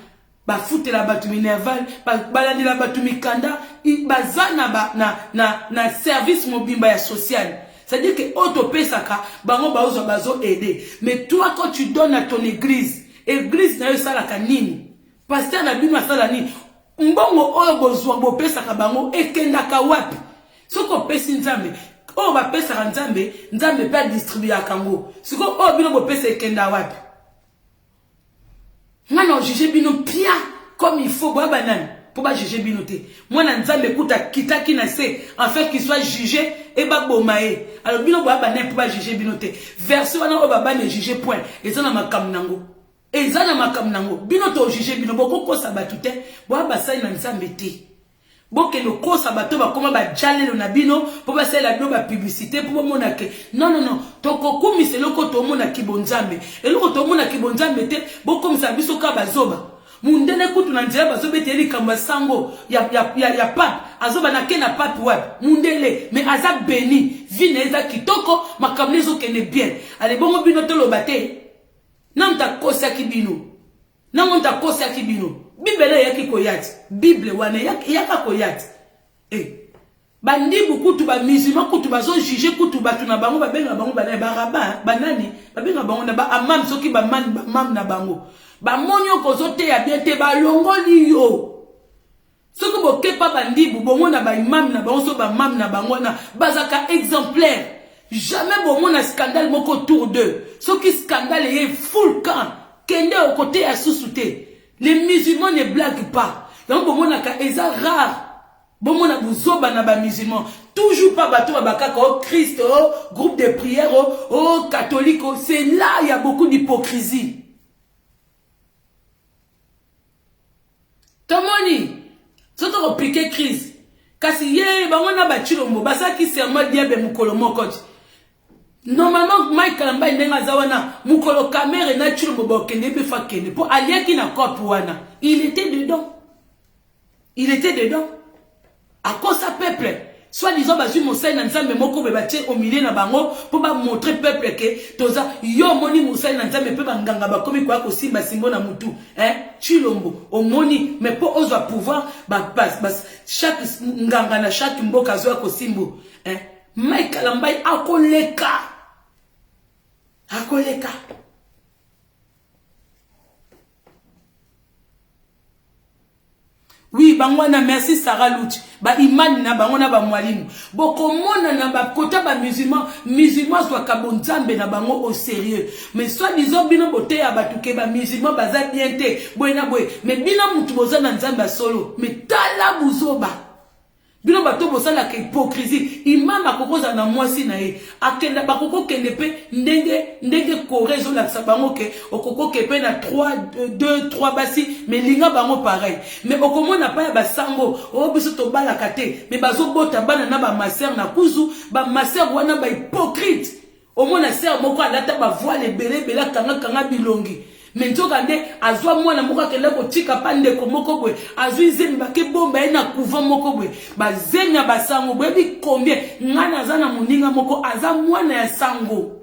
ba foute la batu minerval, ba balani la batu mikanda, bazana na service mobimba ya social. C'est-à-dire que auto pesaka, bango baozo bazo aider. Mais toi quand tu donnes à ton église na yo sala kanini, pasteur na bino sala nini, mbongo oyo bozwa bo pesaka bango ekenda ka wapi? Soko pesi Nzambe. Oh, ba pesa Nzambe, Nzambe pas distribuer à Kango. Si ko oh bino bo pesa ekenda wapi. Ngana juger bino pia comme il faut ba banane pour ba juger bino te. Moi na Nzambe kuta kitaki na se en fait qu'il soit jugé et ba bomae. Alors bino ba banane pour ba juger bino te. Verset wana o baba ne juger point. Ezana makam nango. Ezana makam nango. Bino to juger bino boko ko sabatute. Bo ba sai na Nzambe te. Boke le ko sabato ba koma ba jalelo na bino po ba sala bino ba publicité po mona ke non to ko kumisa loko to mona kibonzambe eloko to mona kibonzambe te boko misa biso ka bazoba mundene kutu na nzela bazobe te likamba sango ya pap azoba na ke na pap web mundele mais aza béni vine eza kitoko makamnezo kene bien ale bongo bino to lo bate nanta kosa kibino nangonta kosa kibino Bible yaki koyati Bible wane yaka koyati bandibu kutu ba musulman kutu bazo juger kutu batu na bango babenga bango bana baraba banani babenga bango na ba amam soki ba mam na bango ba monyo kozote ya bien te ba longoli yo soki boke pa bandibu bongo na ba imam na bango so ba mam na bango na bazaka exemplaire jamais bongo na scandale moko autour d'eux soki scandale est full camp kende au côté à sous-souté. Les musulmans ne blaguent pas. Donc, bon, eza rare. Bon, mon abouzoba na ba musulman. Toujours pas bateau bakaka au Christ, au groupe de prière, au catholique. C'est là il y a beaucoup d'hypocrisie. Tomoni, soto repliquer crise. Kasi ye, ba wana ba chilombo, basa ki serment diabe mukolo mokoti. Normalement, Mike Kalamba ndenga zawana, mukolo kamere na chilombo ba okende be fa kende. Po aliaki na kopi wana. Il était dedans. Il était dedans. À cause sa peuple. Soit disant bazu Moussa na nzambe moko be batie au milieu na bango pour ba montrer peuple que toza yo moni Moussa na nzambe pe banganga ba komi kwa ko simba simbo na mutu chilombo au moni mais pour ozo pouvoir ba chaque nganga na chaque mboka zo ko simbo Mike Kalambai akoleka oui, bangwana merci Sarah Louch. Ba imani na bangwana ba mwalimu. Boko mona na ba kota ba musulman soit kabonzambe na bango au sérieux. Mais soit disons bino bote ya batuke ba musulman baza bien te. Boyena boy. Mais bino mutu boza na nzamba solo. Mais tala buzoba. Bino bato bosala ka hypocrisie. Imam akokoza na mwasi na ye. Akenda bakoko kende pe ndenge korezo la sabango ke okoko kepe na 2-3 basi mais linga bango pareil. Mais okomo na pa ya basango o biso to bala kate mais bazo bota bana na ba maser na kuzu ba maser wana ba hypocrite. Omona ser moko alata ba voile bele kanga bilongi. Mais nzoka nde azwa mwana moko kende ko tika pande ko moko bwe azwi zemi ba ke bomba ina couvent moko bwe ba zenya basango bwe bi combien ngana zana muninga moko aza mwana ya sango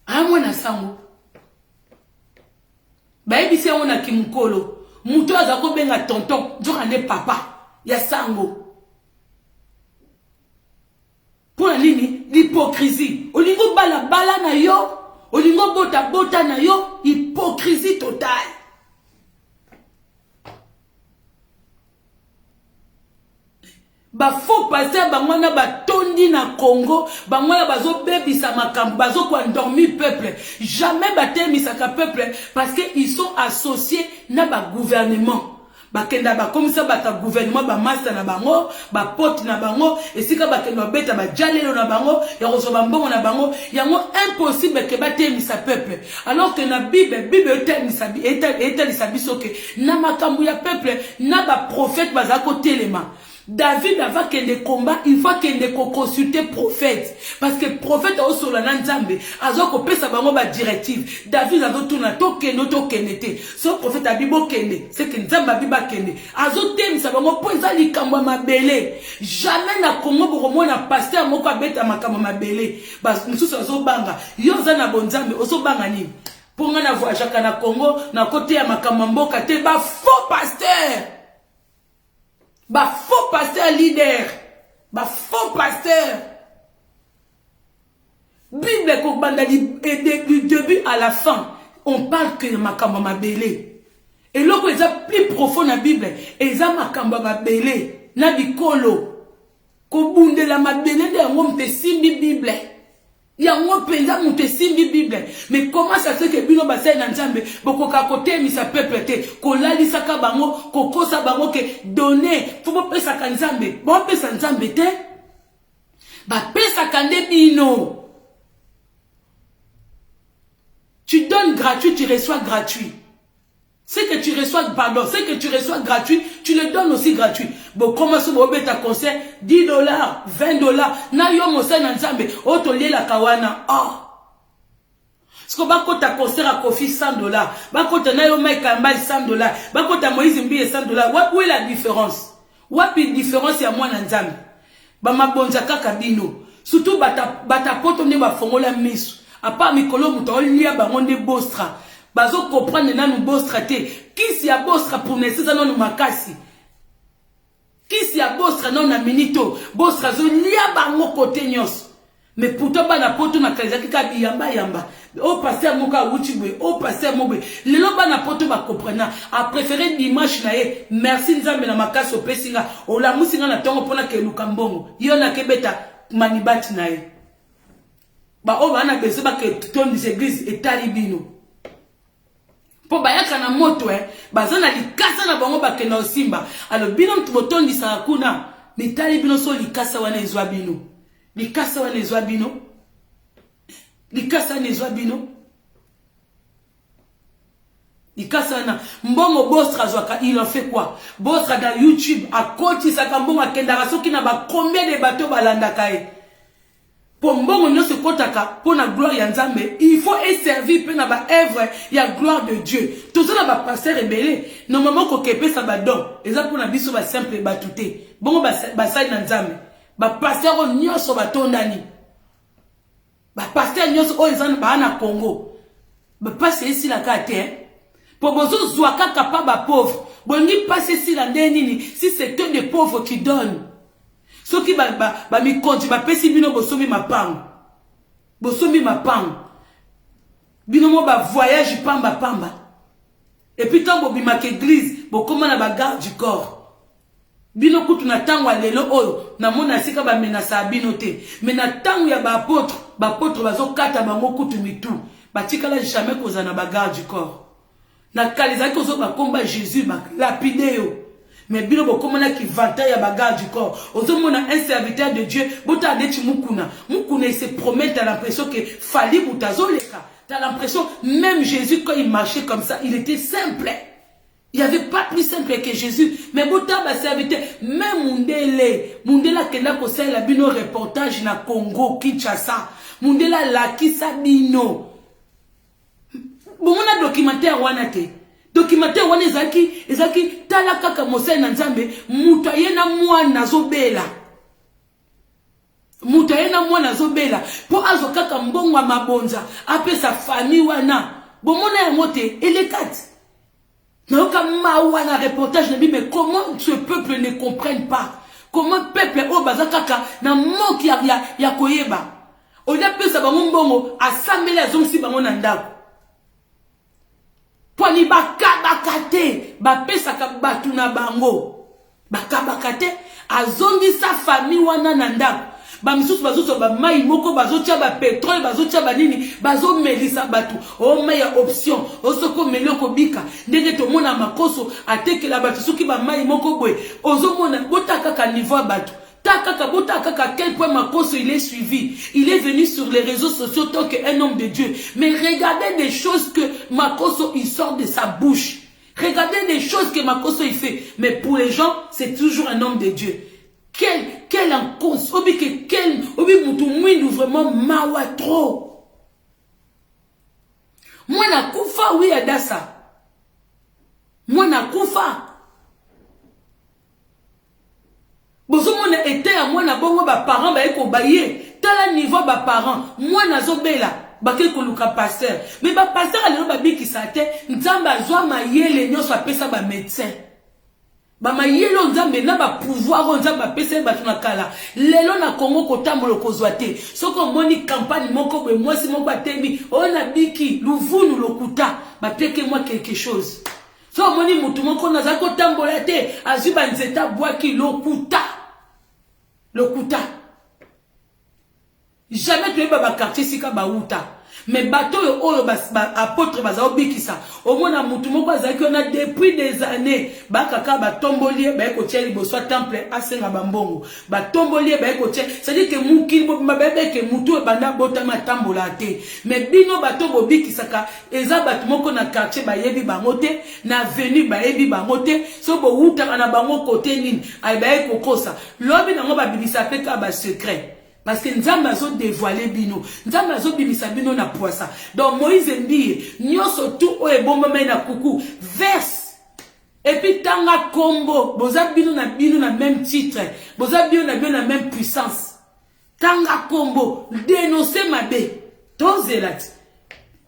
mwana sango ba ebisi ona kimukolo muto aza ko benga tonton nzoka nde papa ya sango pour nini l'hypocrisie olingo bala na yo olingo bota na yo hypocrisie totale. Ba faux pasteur bangwana ba tondi na Congo bangwana bazo bebisa makambo bazo ko endormir peuple jamais batemisaka peuple parce que ils sont associés na ba gouvernement. Bakenda ba comme ça bata gouvernement ba master na bango ba pote na bango esika bakenda beta ba jalelo na bango ya kozoba mbongo na bango yango impossible que batemisa peuple alors que na bible etalisa biso ke na makambo ya peuple na ba prophète bazako telema. David avant qu'il ne combat, il faut qu'il ne consulte prophète. Parce que prophète a aussi la nzambe. Azo ko pesa bango ba directive. David a tout na to kenete. So prophète a bibo kende. C'est que nzamba biba kende. Azo tem sa bango po za likambo mabele. Jamais na Congo bokomo na pasteur moko abeta makambo mabele. Bas mususu azo banga. Yo za na bonzambe ozo banga ni. Pour ngana voyage na Congo na côté ya makambo mboka te ba faux pasteur. Ba faux pasteur leader, ba faux pasteur. Bible ko banda du début à la fin, on parle que makambo mabele. Et loko eza plus profond na Bible, eza makambo mabele na bikolo. Ko bundela mabele de ngom te simbi Bible. Yango penza mute simbi Bible. Mais comment ça se fait que bino basay na nzambe boko ka côté mi sa peuple te ko lalisa ka bango ko kosa bango ke donner faut pesa ka nzambe bon pesa nzambe te ba pesa ka nde bino. Tu donnes gratuit, tu reçois gratuit. C'est que tu reçois, pardon, c'est que tu reçois gratuit, tu le donnes aussi gratuit. Bon, comment ça va être ta conseil? $10, $20. Na yo mosa na nzambe, oto la kawana. Oh. Parce que bako ta concert à Kofi $100. Bako ta na yo Mike Kalamba $100. Bako ta Moïse Mbiye $100. Où est la différence? Wapi différence ya moi na nzambe? Ba mabonza kaka bino. Surtout bata poto ne ba fongola misu. Apa mikolo muto lia bango ne bostra. Bazo comprendre na nous bostra te. Qui si a bostra pour nesa na nous makasi. Qui si a bostra non na minito. Bostra zo lia bango côté nyos. Mais pourtant bana poto na kalizaki ka yamba. O passer moka uchibwe, o passer mobe. Lelo bana poto ba comprendre. A préféré dimanche na ye. Merci nzambe na makasi opesinga. O la musinga na tongo pona ke lukambongo. Yo na kebeta manibati na ye. Ba o bana bese ba ke ton des églises et talibino. Po bayaka na moto baza na likasa na bango bakena osimba. Alors bino mtubotondi sa kuna mitali bino so likasa wana ezwa bino. Likasa wana ezwa bino. Likasa wana ezwa bino. Likasa na mbongo Bostra zwaka il en fait quoi? Bostra dans YouTube a koti saka mbongo akendaka soki na ba combien de bateaux balandaka e. Pour mbongo nyonso kotaka pour na gloire ya Nzambe, il faut servir pe na ba œuvre ya gloire de Dieu. Tout ça na ba pasteur rebelle, normalement ko kepe sa ba don, eza pour na biso ba simple batute. Bongo ba sai na Nzambe. Ba pasteur nyonso batondani. Ba pasteur nyonso o eza ba na Congo. Ba passer ici la carte pour bozo zwaka kapa ba pauvre. Bongi passer ici la ndenini si c'est que des pauvres qui donnent. Ce qui mi konti ba pesi bino bosomi mapango. Bosomi mapango. Bino mo ba voyage pamba. Et puis tant bobima ke église, bo koma na ba garde du corps. Bino kutu na tango lelo oyo na mona sika ba menasa bino te. Mais na tango ya ba apôtre bazo kata bango kutu mitu. Ba tikala jamais koza na ba garde du corps. Na kaliza ko zo ba komba Jésus ba lapideo. Mais bino bokomona ki vanta ya bagarre du corps. Ozomona un serviteur de Dieu, bota deti mukuna. Mukuna il se promet, t'as l'impression que fali boutazoleka. T'as l'impression même Jésus quand il marchait comme ça, il était simple. Il n'y avait pas plus simple que Jésus. Mais bota ba serviteur, même Mundela kenda ko sa la bino reportage na Congo Kinshasa. Mundela lakisa bino. Bomona documentaire wana te. Documentaire wana ezaki tala kaka mosai na Nzambe mutu ayena mwana zobela. Mutu ayena mwana zobela po azo kaka mbongo mabonza apesa famille wana. Bomona yango te elekati. Naoka mawana reportage na bi mais comment ce peuple ne comprenne pas? Comment peuple o baza kaka na moki ya koyeba. Olia pesa bango mbongo asambela zonsi bango na ndako. Poni bakabakate bapesaka batu na bango bakabakate azongi sa famille wana na ndako bamisusu bazoso ba mai moko bazotia ba pétrole bazotia ba nini bazomelisa batu o mai ya option osoko meloko bika ndenge to mona makoso atekela batu soki ba mai moko boy ozomona botaka ka niveau batu à quel point Makoso il est suivi. Il est venu sur les réseaux sociaux tant qu'un homme de Dieu. Mais regardez des choses que Makoso il sort de sa bouche. Regardez des choses que Makoso il fait. Mais pour les gens, c'est toujours un homme de Dieu. Quel encons. Obi mutu mwindu vraiment mawa trop. Moi na kufa oui adasa. Moi na kufa. Bozomona était à moi na bongo ba parents ba eko baye tala niveau ba parents moi nazobela bake ko luka pasteur mais ba pasteur alelo ba biki sate nzamba azwa mayele nyoso apesa ba médecin ba mayele nzambe na ba pouvoir nzamba apesa ba tunakala lelo na Congo kotambola kozwa te soko moni campagne moko be mwasi moko atebi ona biki luvunu lokuta ba teke moi quelque chose so moni mutu moko naza kotambola te azuba nzeta bwaki lokuta. Jamais tu es pas quartier sika bauta. Mais bateau oyo apôtre bazao bikisa. Au moins na mutu moko azaki on a depuis des années ba kaka ba tombolier ba ko tieli bo soit temple asenga bambongo. Ba tombolier ba ko tieli. C'est-à-dire que mukili bo mabebe que mutu banda botama tambola te. Mais bino bato bo bikisa ka eza bato moko na quartier ba yebi bangote na avenue ba yebi bangote so bo uta na bango côté nini ay ba ko kosa. Lobi na ngo ba bibisa pe ka ba secret. Parce que Nzambe azo dévoilé bino. Nzambe azo bimisa bino na poisa. Donc Moïse ndiye nyoso tout o ebomba na kuku verse. Et puis tanga combo, boza bino na même titre, boza bino na même puissance. Tanga combo, dénoncer mabe. Tozelati.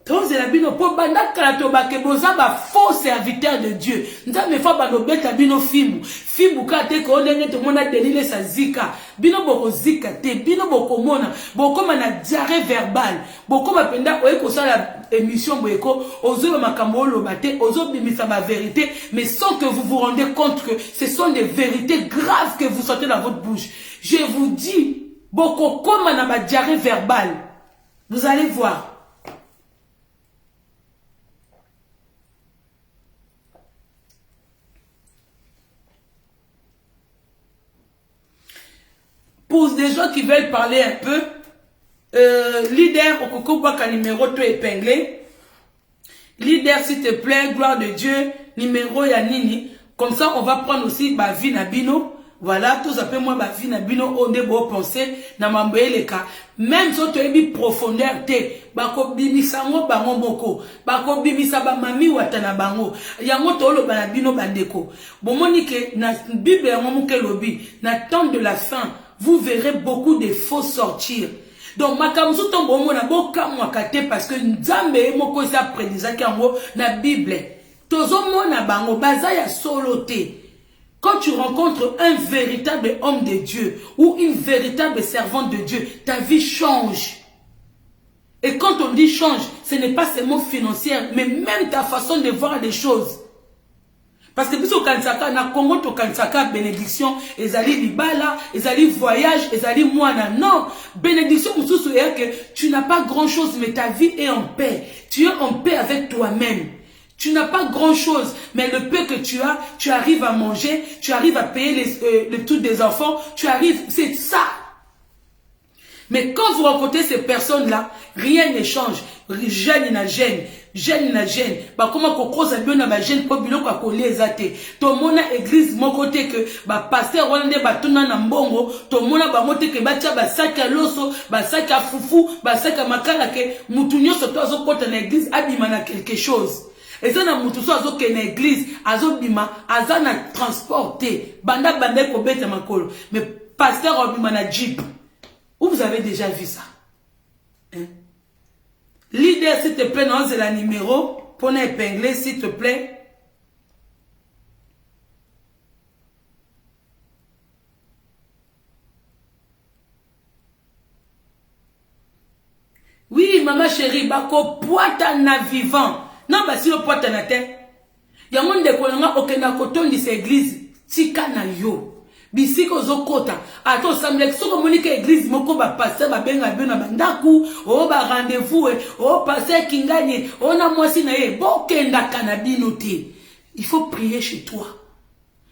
Tozela bino po banda kalato bake boza ba faux serviteur de Dieu. Nzambe fa ba lobeta bino fimu. Fimu ka te ko ndenge to mona delile sa zika. Bino boko zika te, bino boko mona, boko na diarrhée verbale. Boko ba penda o eko sala émission boeko, ozo makambo lobate, ozo bimisa ba vérité, mais sans que vous vous rendez compte que ce sont des vérités graves que vous sortez dans votre bouche. Je vous dis, boko koma na ba diarrhée verbale. Vous allez voir. les gens qui veulent parler un peu, leader, au coco boaka numéro tout épinglé. Leader, s'il te plaît, gloire de Dieu, numéro Yanini. Comme ça, on va prendre aussi ma vie Nabino. Voilà, tous appelez moi ma vie Nabino, on est beau penser, na mamboye les cas. Même si tu es profondeur, te, bako bimisango bango moko, bako bimisa ba mami watana bango, yango tolo banabino bandeko. Bon, monique, na Bible yango moke lobi, na temps de la fin, vous verrez beaucoup de faux sortir. Donc, makamzo tombo mo na boka mwakate parce que nzambe moko isa prédisaki yango na Bible. Tozo mo na bango, baza ya solote. Quand tu rencontres un véritable homme de Dieu ou une véritable servante de Dieu, ta vie change. Et quand on dit change, ce n'est pas seulement financier, mais même ta façon de voir les choses. Parce que biso kansaka na Congo to kansaka bénédiction, ezali libala, ezali voyage, ezali moana. Non, bénédiction mususu est que tu n'as pas grand-chose mais ta vie est en paix. Tu es en paix avec toi-même. Tu n'as pas grand-chose, mais le peu que tu as, tu arrives à manger, tu arrives à payer le tout des enfants, tu arrives, c'est ça. Mais quand vous rencontrez ces personnes-là, rien ne change. Gêne na gêne, gêne na gêne. Bah comment qu'on cause un bien na gêne pour bilo quoi coller zate. Tout le monde église mon côté que bah pasteur wande bah tout na mbongo. Tout le monde bah monte que bah tia bah sac à loso, bah sac à foufou, bah sac à makala que moutunyo sur toi zo côté na église abimana quelque chose. Et ça, na mutuso azo kena église, azo bima, azo na transporté, banda ko bete makolo. Mais pasteur obima na jeep. Où vous avez déjà vu ça? Hein? Leader, s'il te plaît, non, c'est la numéro. Pour épingler, s'il te plaît. Oui, maman chérie, bako poita na vivant. Non, bah si le poita na terre. Y'a mon décollement aucun à côté de cette église. Tika na yo. Bisiko zokota. Ato samlek soko monika église moko ba pasteur ba benga bena bandaku. O ba rendez-vous. O pasteur kinganye. O na mwasi na ye. Bokenda kanabino te. Il faut prier chez toi.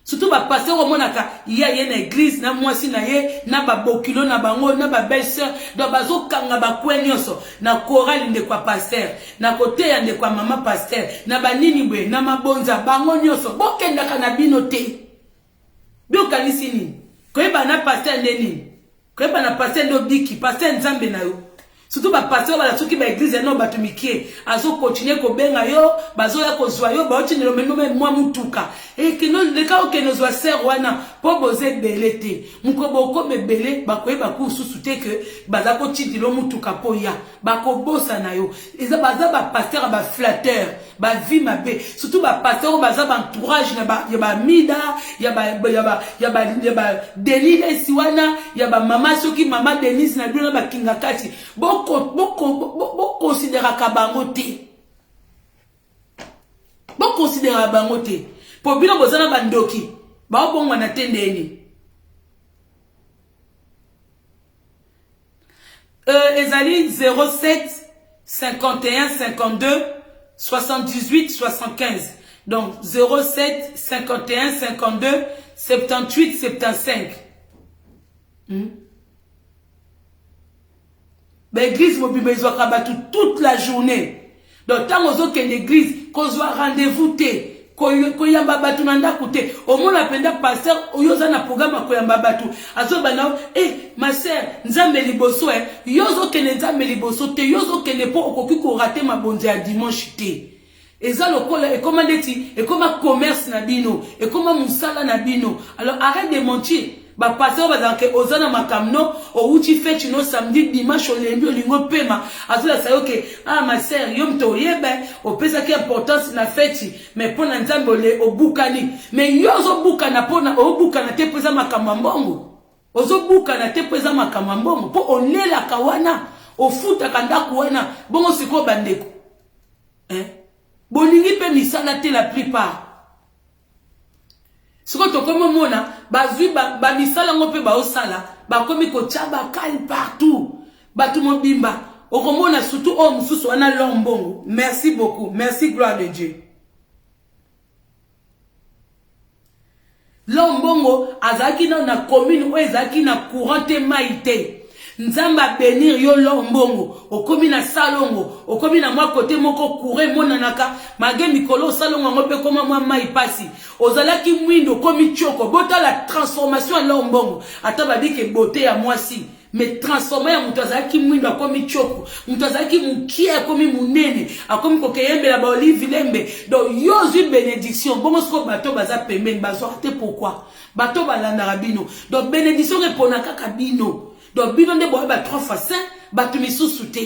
Surtout ba pasteur o monaka. Ya ye na église na mwasi na ye. Na ba bokilo na bango. Na ba belle-sœur. Do bazo kanga ba kwenyoso. Na chorale nde kwa pasteur. Na kote ya nde kwa mama pasteur. Na ba nini bwe. Na mabonza bango nyoso. Bokenda kanabino te. Bio kanisi nini? Koyeba na pasteur neni? Koyeba na pasteur ndo biki, pasteur nzambe na yo. Surtout ba pasteur ba la soki ba église no batumikie, azo continuer ko benga yo, bazo ya ko zwa yo, ba otini lo menome mwa mutuka. Et que non le cas que nos soeurs wana po boze belete. Muko boko bebele ba koyeba ku susu te que baza ko tindi lo mutuka po ya. Ba ko bosa na yo. Eza baza ba pasteur ba flatteur. Ba vie ma be surtout ba pasteur baza ba entourage na ba ya ba mida ya ba Denis siwana ya ba mama soki mama Denis na bino ba kinga kati boko considérer ka bango te boko considérer bango te po bino bozana bandoki ba obongwa na tendeni ezali 07 51 52 78 75. Donc 07 51 52 78 75. L'église mobile besoin kabatu toute la journée. Donc tant aux autres l'église qu'on soit rendez-vous té. Koyamba batu nanda koute au moins apenda pasteur oyoza na programme koyamba batu azo bana ma sœur nzambe liboso yozo kene nzambe liboso te yozo kene po okoki ko rater ma bonze ya dimanche te eza lokola et comment ndeti et comment commerce na bino et comment musala na bino. Alors arrête de mentir. Ba pasteur bazanke ozana makamno o uti fête no samedi dimanche olembi olingo pema azula sayo ke ma sœur yom to yebe o pesa ki importance na fête mais pona nzambe ole obukani mais yozo bukana pona obukana te pesa makamambongo ozo bukana te pesa makamambongo po olela kawana ofuta kanda kuwana bongo siko bandeko bolingi pe misala te la plupart. Si vous avez mona, bazui ba misala ngope ba osala, ba komi ko tchaba kali partout. Ba tout mon bimba. Okomona surtout o mususu wana lombongo. Merci beaucoup. Merci gloire de Dieu. Lombongo azaki na commune o ezaki na courante maite. Nzamba bénir yo lombongo okomi na salongo okomi na mwa côté moko couré monanaka mage mikolo salongo ngope koma mwa mai pasi ozalaki mwindo komi choko bota la transformation à lombongo ata babike beauté ya mwasi mais transformer ya mutu azalaki mwindo akomi choko mutu azalaki mukie akomi munene akomi kokeyembe la ba olive lembe donc yozu bénédiction bongo siko bato baza pembeni bazo te pourquoi bato balanda rabino donc bénédiction repona kaka bino. Donc, bino de bois ba 3 fois 5, batu misusu te.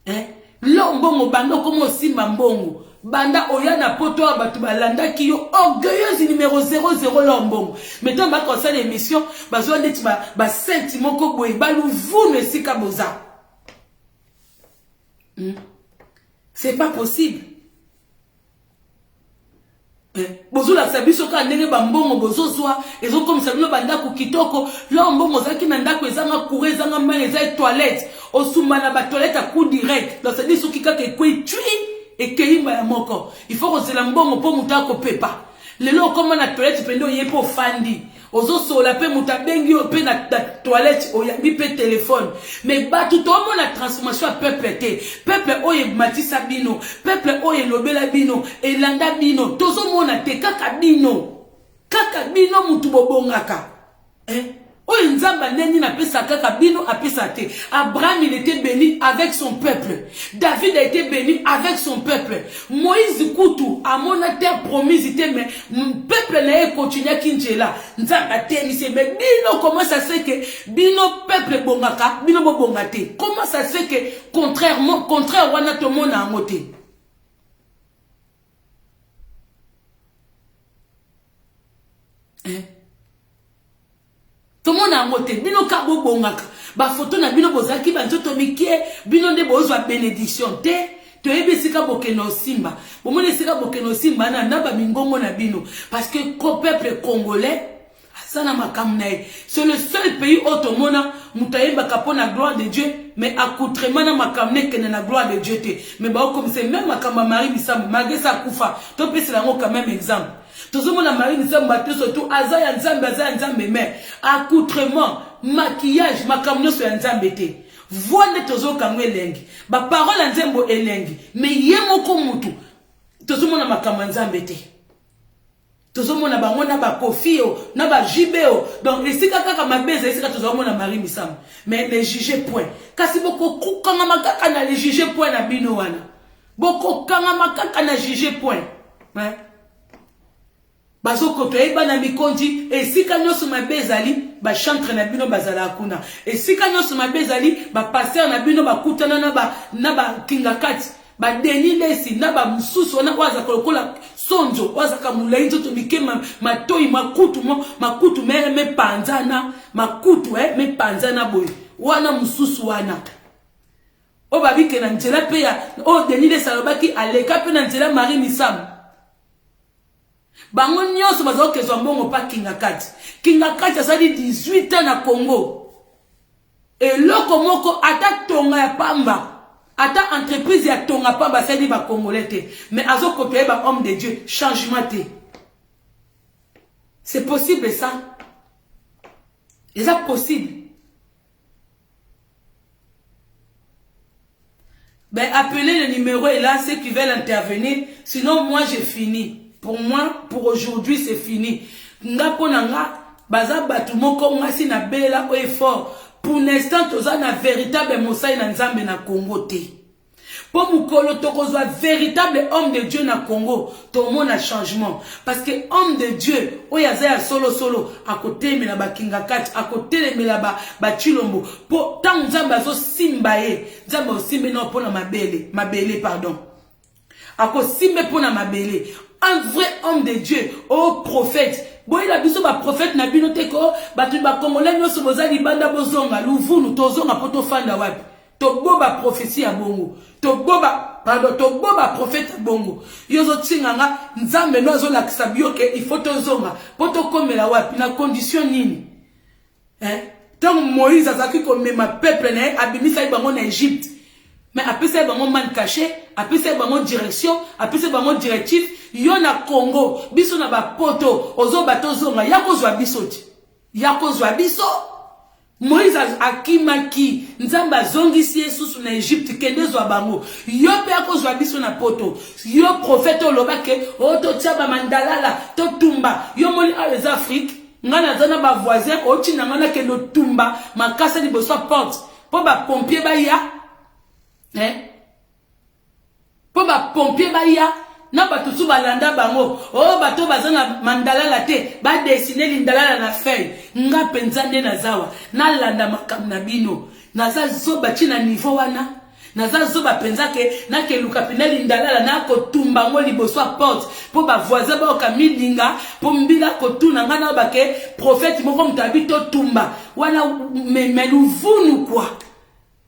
Hein? Lombongo banda comme simba mbongo. Banda oyana poto batu balanda ki yo orgueilleuse numéro 00 lombongo. Mettons ba comme ça l'émission, bazo net ba sentiment ko boy ba vous ne sika boza. C'est pas possible. Bozo la sabiso ka ndenge bambongo bozo swa ezo comme ça bino banda ku kitoko lombongo zaki na ndako ezanga couré ezanga mane eza toilette osuma na ba toilette à coup direct donc ça dit soki ka ke kwetui et keimba ya moko il faut que la mbongo po muta ko pepa lelo comme na toilette pendo yepo fandi ozo sola pe muta bengi o pe na toilette o yabi pe téléphone mais ba tout au monde la transformation peuple te peuple oye matisa bino peuple oye lobela bino elanda bino tozo mona te kaka bino mutu bobongaka oye nzamba neni na pesa kaka bino apesa te. Abraham il était béni avec son peuple. David a été béni avec son peuple. Moïse Koutou a mon terre promise mais peuple n'a continué kinjela. Nzamba teni se mais bino comment ça se fait que bino peuple bongaka bino bongate. Comment ça se fait que contraire wana to mona ngote. Tout le monde a moté, bino kabo bongaka, ba photo na bino bozaki ba nzoto mikie, bino nde bozwa bénédiction te, to ebe sika bokeno simba. Bomone sika bokeno simba na ba mingongo na bino parce que le peuple congolais asana makamnae, c'est le seul pays automona mutaimba kapona gloire de Dieu, mais accoutrement na makamne que na gloire de Dieu te. Mais ba comme c'est même makamba Marie Bissam, magesa kufa. To pese la ngo quand même exemple. Toujours mon mari nous sommes battus surtout azaya nzambe mais accoutrement maquillage makamno sur nzambe te voix ne tozo kamwe lengi ba parole nzembo elengi mais yemoko mutu toujours mon makamwa nzambe te toujours mon bango na ba kofio na ba jibeo donc esika kaka mabeza esika toujours mon mari misam mais les juger point kasi boko kukanga makaka na les juger point na bino wana boko kanga makaka na juger point hein. Bazoko toyeba na mikonji esika nyoso mabezali ba chantre na bino bazala kuna esika nyoso mabezali ba pasteur na bino bakutana na ba kingakati ba denilesi na ba mususu na waza kolokola sonjo waza kamulai nzoto mikema matoi makutu me panzana makutu me panzana boy wana mususu wana o babike na nzela pe ya o denilesi alobaki aleka pe na nzela Marie Misam. Bango nyonso bazokezwa mbongo pa Kingakati. Kingakati asali 18 ans na Congo. Et loko moko ata tonga ya pamba. Ata entreprise ya tonga pamba asali ba Congolais te. Mais azoko toye ba homme de Dieu changement te. C'est possible ça? C'est possible. Ben appelez le numéro et là ceux qui veulent intervenir. Sinon moi j'ai fini. Pour moi, pour aujourd'hui, c'est fini. Ngapo nanga, baza batu moko ngasi na bela o effort. Pour l'instant, toza na véritable mosai na nzambe na Congo te. Pour mukolo tokozwa véritable homme de Dieu na Congo, tout le monde a changement. Parce que homme de Dieu, oyaza ya solo, à côté me la ba Kingakati, à côté me la ba Chilombo. Pour tant nzambe zo simbaye, nzambe o simbe non pona mabele pardon. Ako simbe pona mabele. Un vrai homme de Dieu, oh prophète. Bon, il a besoin d'un prophète, n'a bino teko, batu ba Congolais nyo soboza li banda bozonga, luvunu tozonga poto fanda wapi. To boba prophétie à bongo. To boba prophète à bongo. Yozo tsinganga nzambe no zo la kisabio ke il faut tozonga poto komela wapi na condition nini. Hein? Tant Moïse azaki komema peuple na abimisa ibango na Égypte. Mais après ça, bango man caché, après ça, bango direction, après ça, bango directif, yo na Congo, biso na ba poto, ozo bato zonga, yako zwa biso ti. Yako zwa biso. Moïse akimaki, nzamba zongisi Yesus na Egypte, kende zwa bango. Yo pe yako zwa biso na poto. Yo prophète olobake, oto tchaba mandalala, to tumba. Yo moni a les Afrique, ngana zana ba voisin, oti na ngana kendo tumba, makasa di boso porte. Po ba pompier ba ya, po ba pompier ba ya, na batusu balanda bango, oh bato bazana mandalala te, ba dessiner lindalala na feuille, nga penzande na zawa, na landa makam na bino, naza zoba china niveau wana, naza zoba penzake, na ke lukapina lindalala na kotumba ngo liboso a porte, po ba voisin ba okamilinga, po mbila kotuna nga na bake, prophète moko mtabito tumba, wana meluvunu kwa.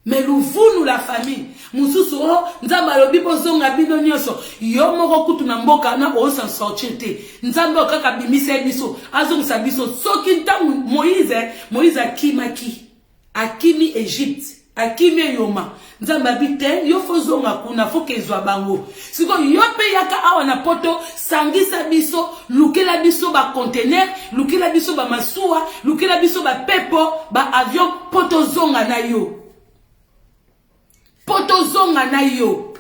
Mais l'ouvunu la famille. Mususu o nzamba lobi bozonga bino nyoso. Yo moko kutu na mboka na o s'en sortir te. Nzamba okaka bimise biso. Azongisa biso. Soki ntangu Moïse akimaki. Akimi Egypte. Akimi Yoma. Nzamba bite yo fozonga kuna fo kezwa bango. Siko yo pe yaka awa na poto sangisa biso, lukela biso ba conteneur, lukela biso ba masuwa, lukela biso ba pepo, ba avion poto zonga na yo. Poto zonga na yo.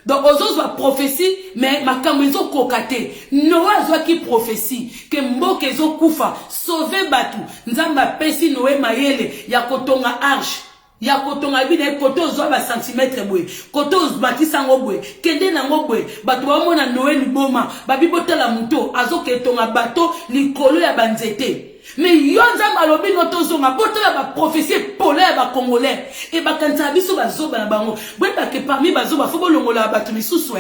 Donc aux autres prophétie mais makambo ezo kokate. Noé azwa ki prophétie que mboka ezo kufa sauver batu. Nzamba pesi Noé mayele ya kotonga arche. Ya kotonga bine koto zwa ba centimètre boy. Koto batisa ngobwe. Kende na ngobwe. Batu ba mona Noé liboma. Babi botala muto azo ketonga bato likolo ya banzete. Mais yonza malobi notozonga botala ba prophétie polaire ba congolais et ba kanta biso ba zoba na bango bweba ke parmi ba zoba fo bolongola batu misusu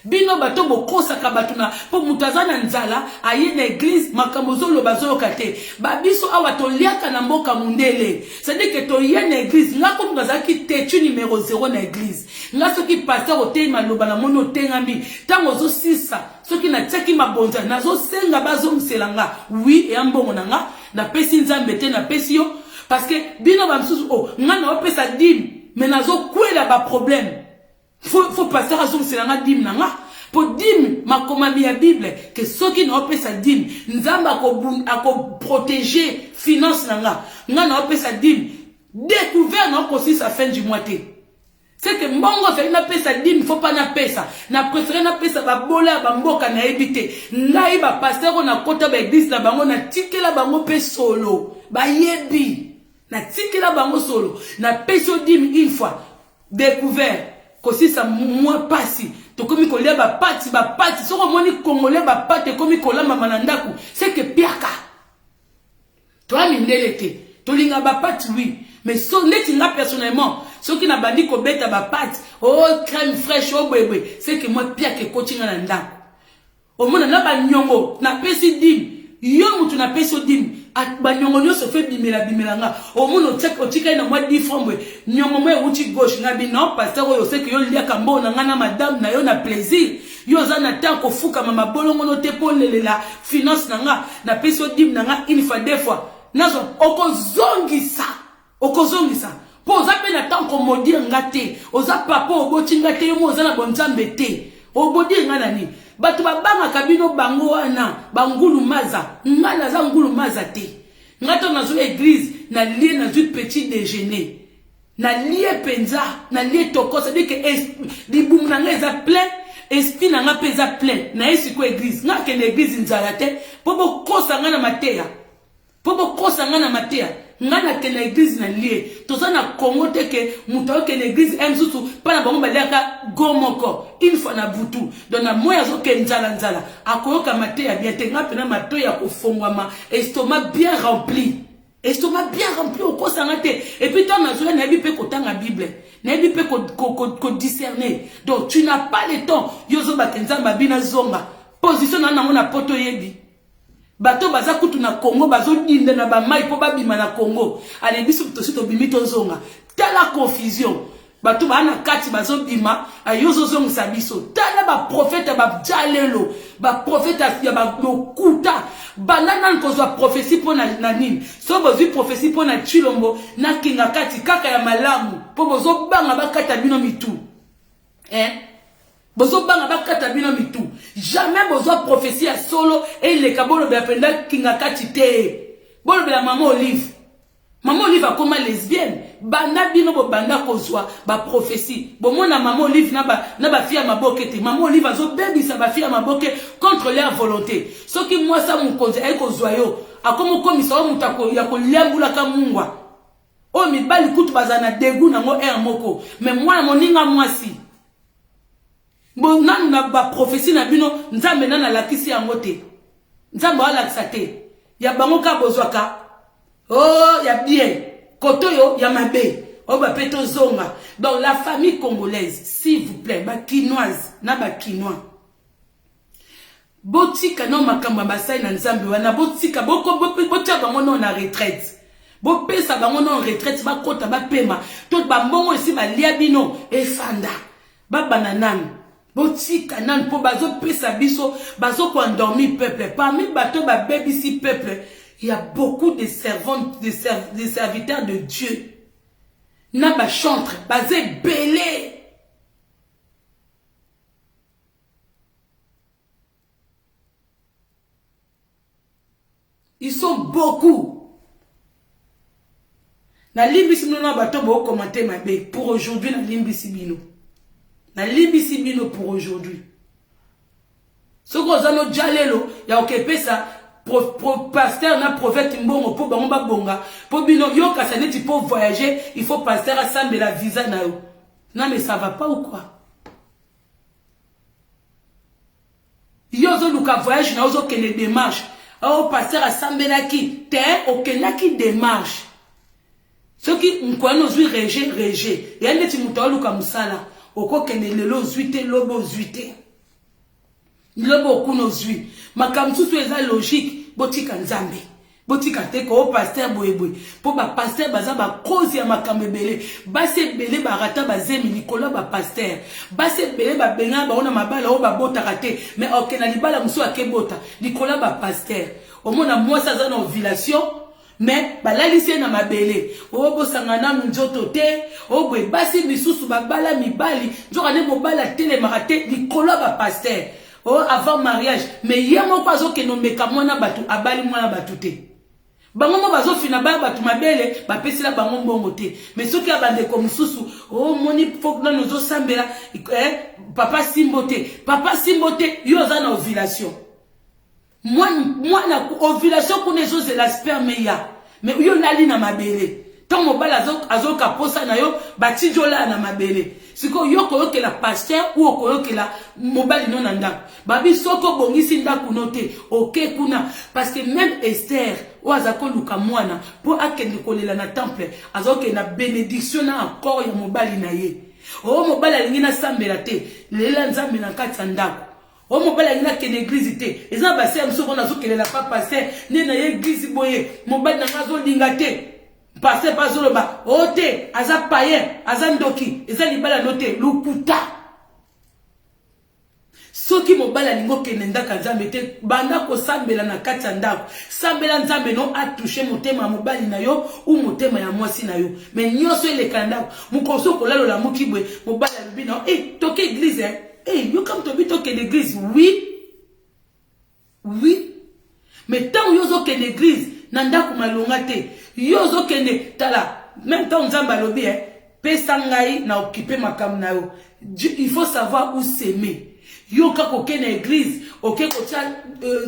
bino bato bokosa ka batuna po mutazana nzala aye na église makambo zolo bazoloka te ba biso awa toliaka na mboka mundele c'est-à-dire que to ye na église ngako mutazaki tetu numéro 0 na église ngaso ki pasteur otei maloba na mono tengambi tango zo sisa soki na tsaki mabonza nazo senga bazo mselanga oui et ambongo nanga na pesi nzambe te na pesi yo parce que bino ba msusu o ngana opesa dim mais nazo kwela ba problème faut passer à son selanga dim nanga pour dim makomami ya bible que soki na opesa dim nzamba ako protéger finance nanga ngana opesa dim découvert na aussi sa fin du mois te. C'est que mbongo fait na pesa dim faut pas na pesa na préférer na pesa ba bola ba mboka na ebité ngai ba pasteur na kota ba église na bango na tikela bango pe solo ba yebi na tikela bango solo na peso dim une fois découvert kosi sa moi pasi to komi kolia ba pati soko moni congolais ba pati komi kolamba manandaku c'est que piaka to amindele te to linga ba pati oui mais so neti nga personnellement ceux qui n'a bandi ko beta ba pati oh crème fraîche oh bébé c'est que moi piaka kotinga na ndaku o mona na ba nyongo na pesi dim yo mutu na pesi dim ba nyongo nyoso fe bimela nga o mona otika na moi 10 francs nyongo moi uti gauche na bi non pasteur yo c'est que yo lia kambo na ngana madame na yo na plaisir yo za na temps ko fuka mama bolongo no te polelela finance nanga na pesi dim nanga une fois deux fois nazo okozongisa po oza pe na temps ko modir ngate oza papa oboti ngate yo mo oza na bonzambe te obodi ngana ni batu babanga kabino bango wana bangulu maza ngana za ngulu maza te ngato na zo église na lie na zo petit déjeuner na lie penza na lie toko ça dit que libum na ngeza plein esprit na nga peza plein na esi ko église nga ke na église nzala te pobo kosa ngana mateya ngana ke na église na lie toza na Congo te ke muto ke na église mzutu pa na bango baleka gomoko une fois na butu donc na moya zo ke nzala akoyoka mateya bien te nga pena mato ya kofongwama estomac bien rempli au kosa ngate et puis tant na zo na bi pe kotanga bible na bi pe ko discerner donc tu n'as pas le temps yozo bakenza bina zonga position na poto yebi bato baza kutu na Congo bazo dinde na ba mai po babima na Congo ale biso to sito bimito zonga tala confusion Bato ba na kati bazo bima ayozo zo musabiso tala ba prophète ba jalelo ba prophète ya ba lokuta banana nkozwa prophétie pour na nini so bozu prophétie pour na Chilombo na kinga kati kaka ya malamu po bozo banga bakata bino mitu bozo banga bakata bino mitu jamais bozo prophétie ya solo et le kabolo be apenda kinga kati te bolo be la maman Olive. Maman Olive a comme lesbienne. Bana bino bo banda kozwa ba prophétie. Bo mona maman Olive na ba fille ma bokete. Maman Olive azo baby sa ba fille ma boke contre leur volonté. Ce qui moi ça mon konze ay kozwa yo. Akomo komisa o mutako ya ko lembula ka mungwa. O mi bali kutu bazana degu na ngo moko. Mais moi moninga mwasi. Bo nanu na ba prophétie na bino nzambe na lakisi yango te. Nzambe ala kisate. Ya bango ka bozwaka. Oh, il y a bien. Kotoyo, il y a ma bé. Oh, bah, péto zonga. Donc, la famille congolaise, s'il vous plaît, bah, quinoise, na ba quinois. Botika no makamba basai na nzambe wana botika boko botia bango na retraite. Bo pesa bango na retraite ba kota ba pema. Tout ba mbongo ici ba liabino e fanda. Ba bananam. Botika nan po bazo pesa biso bazo ko endormi peuple. Parmi bato ba baby si peuple. Il y a beaucoup de servantes, de serviteurs de Dieu. Naba chantre, basé belé. Ils sont beaucoup. Na limbisi bino na bato bo commenter ma bé pour aujourd'hui na limbisi bino. Na limbisi bino pour aujourd'hui. Ce que vous avez jalelo, ya okepe ça. Pasteur na prophète mbongo po bango ba bonga po bino yo kasaneti po voyager il faut pasteur à sambe la visa na yo. Non mais ça va pas ou quoi? Yo zo luka voyage na ozo kene démarche. Oh pasteur à sambe la ki te okenaki démarche. Ce qui nkwano zui reje ya neti muto luka musala oko kene lelo zuite lobo zuite. Lobo kuno zui makamsu tu eza logique botika nzambe botika te ko pasteur boyeboy po ba pasteur baza ba cause ya makambebele base bele barata bazemi likolo ba pasteur base bele ba benga ba ona mabala o ba bota raté mais okena libala musu akebota likolo ba pasteur omona mwasa za na ovulation mais balalisi na mabele o bosangana nzoto te o boy base misusu babala mibali nzoka ne mobala tele marate likolo ba pasteur. Oh, avant mariage, mais hier mon paso que nous mekamona batu abali mwana batu te. Bango mo bazo fina ba batu mabele ba pesi la bango mbongo te. Mais ceux qui abandé comme susu, oh moni faut que nous osambela papa simbote yo za na ovulation. Moi na ovulation pour les choses de la sperme ya. Mais yo nali na mabele. Tant mo bala azo kaposa na yo bati jola na mabele. Siko yo koyoke la pasteur ou koyoke la mobali non anda. Babi soko bongisi ndaku note oke kuna parce que même Esther ou azako luka mwana pour akende kolela na temple azoke na bénédiction na encore ya mobali na ye. O mobali alingi na sambela te lela nzambe na kati ndaku. O mobali alingi na kene église te. Eza ba sert msoko na zokelela pa pasteur ne na église boye mobali na ngazo linga te. Pasteur bazoloba ote aza païen aza ndoki eza libala note lukuta soki mobala lingo kenenda kanzambe te banda ko sambela na kati ndako sambela nzambe no a toucher motema mobali na yo ou motema ya mwasi na yo mais nyoso ele kandako mukoso kolalo la mukibwe mobala lubi na toke église you come to be toke l'église oui mais tant yozo ke l'église nanda malonga te yozo kende tala même temps nzamba lobi pesa ngai na occuper makam na yo il faut savoir où s'aimer yo ka ko kene église oke ko tia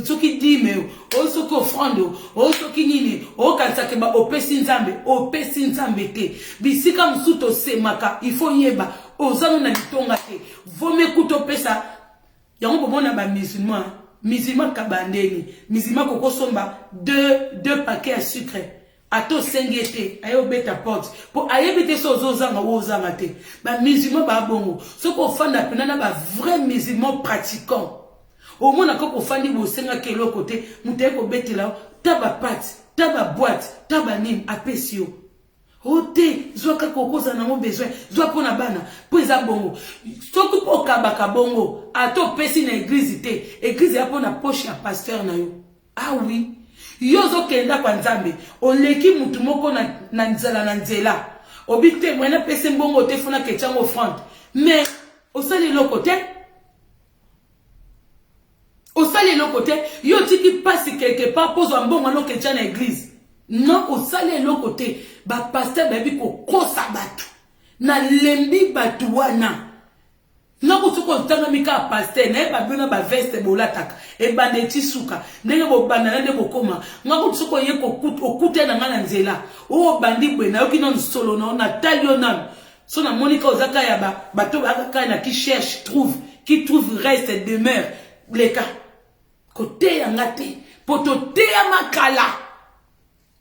soki dime o soki offrande o soki nini o kanisa ke ba opesi nzambe te bisika musuto semaka il faut yeba ozano na litonga te vome kuto pesa yango bomona ba musulman kabandeni musulman koko somba deux paquets à sucre ato sengete ayo beta porte pour ayebite so zozanga wozanga te ba musulman ba bongo soko fanda penana ba vrai musulman pratiquant au moins ko fandi bo senga kelo côté mutay ko betela taba pat taba boîte taba nim apesio ote Zwa kakokoza na mo besoin. Zwa pona bana. Po eza bongo. Soki po kabaka bongo. Ato pesi na église te. Église ya pona poche ya pasteur na yo. Ah oui. Yozo kenda kwa nzambe. Oleki mutu moko na nzela. Obite mwena pesi mbongo te funa kechango offrande. Mais, osali loko te. Osali loko te. Yo tiki pasi quelque part pose mbongo no kecha na église. Non, osali loko te. Ba pasteur baby ko kosa batu. Na lembi batu wana. Non, ko tanga mika pasteur na ba bina ba veste bolataka. E bande tisuka. Ndenge bo banana de bokoma. Ngako tsoko ye ko okute na ngana nzela. O bandi bwe na yoki non solo na talio nan. So na Monica Ozaka ya bato bakaka na qui cherche qui trouve reste demeure les cas côté ya ngate poto te ya makala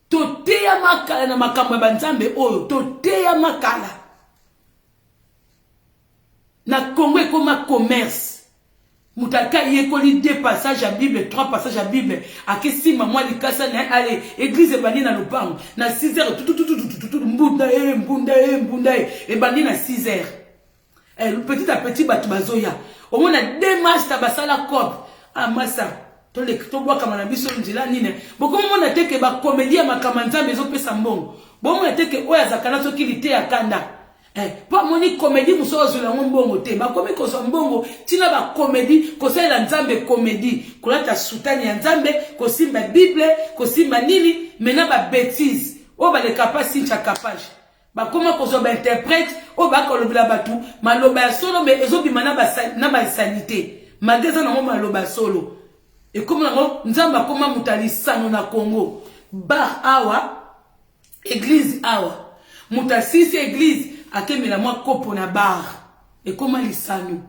to te ya makala na makambo banzambe oyo to te ya makala na Congo comme commerce mutaka yekoli 2 passages à Bible 3 passages à Bible akesi maman likasa na allez église bandi na lopango na 6h tout mbunda et bandi na 6h petit à petit batu bazoya au moins na 2 master basala cop ah massa to le to bwa kama na biso njila nine boko mona teke ba comédie makama nzambe ezo pesa mbongo bo mona teke oya zakana to kilite ya kanda pas moni comédie muso la mbongo te ba komi ko so mbongo tina ba comédie ko sala nzambe comédie kulata sutani ya nzambe ko simba bible ko simba nini mena ba bêtise o ba le capacité cha capage ba koma ko so ba interprète o ba ko lobela batu maloba solo mais ezobima na ba sanité magaza na mo maloba solo et comme na nzamba koma mutali sano na Congo bar awa église awa mutasisi église akemela mwa kopo na bar et comment lisano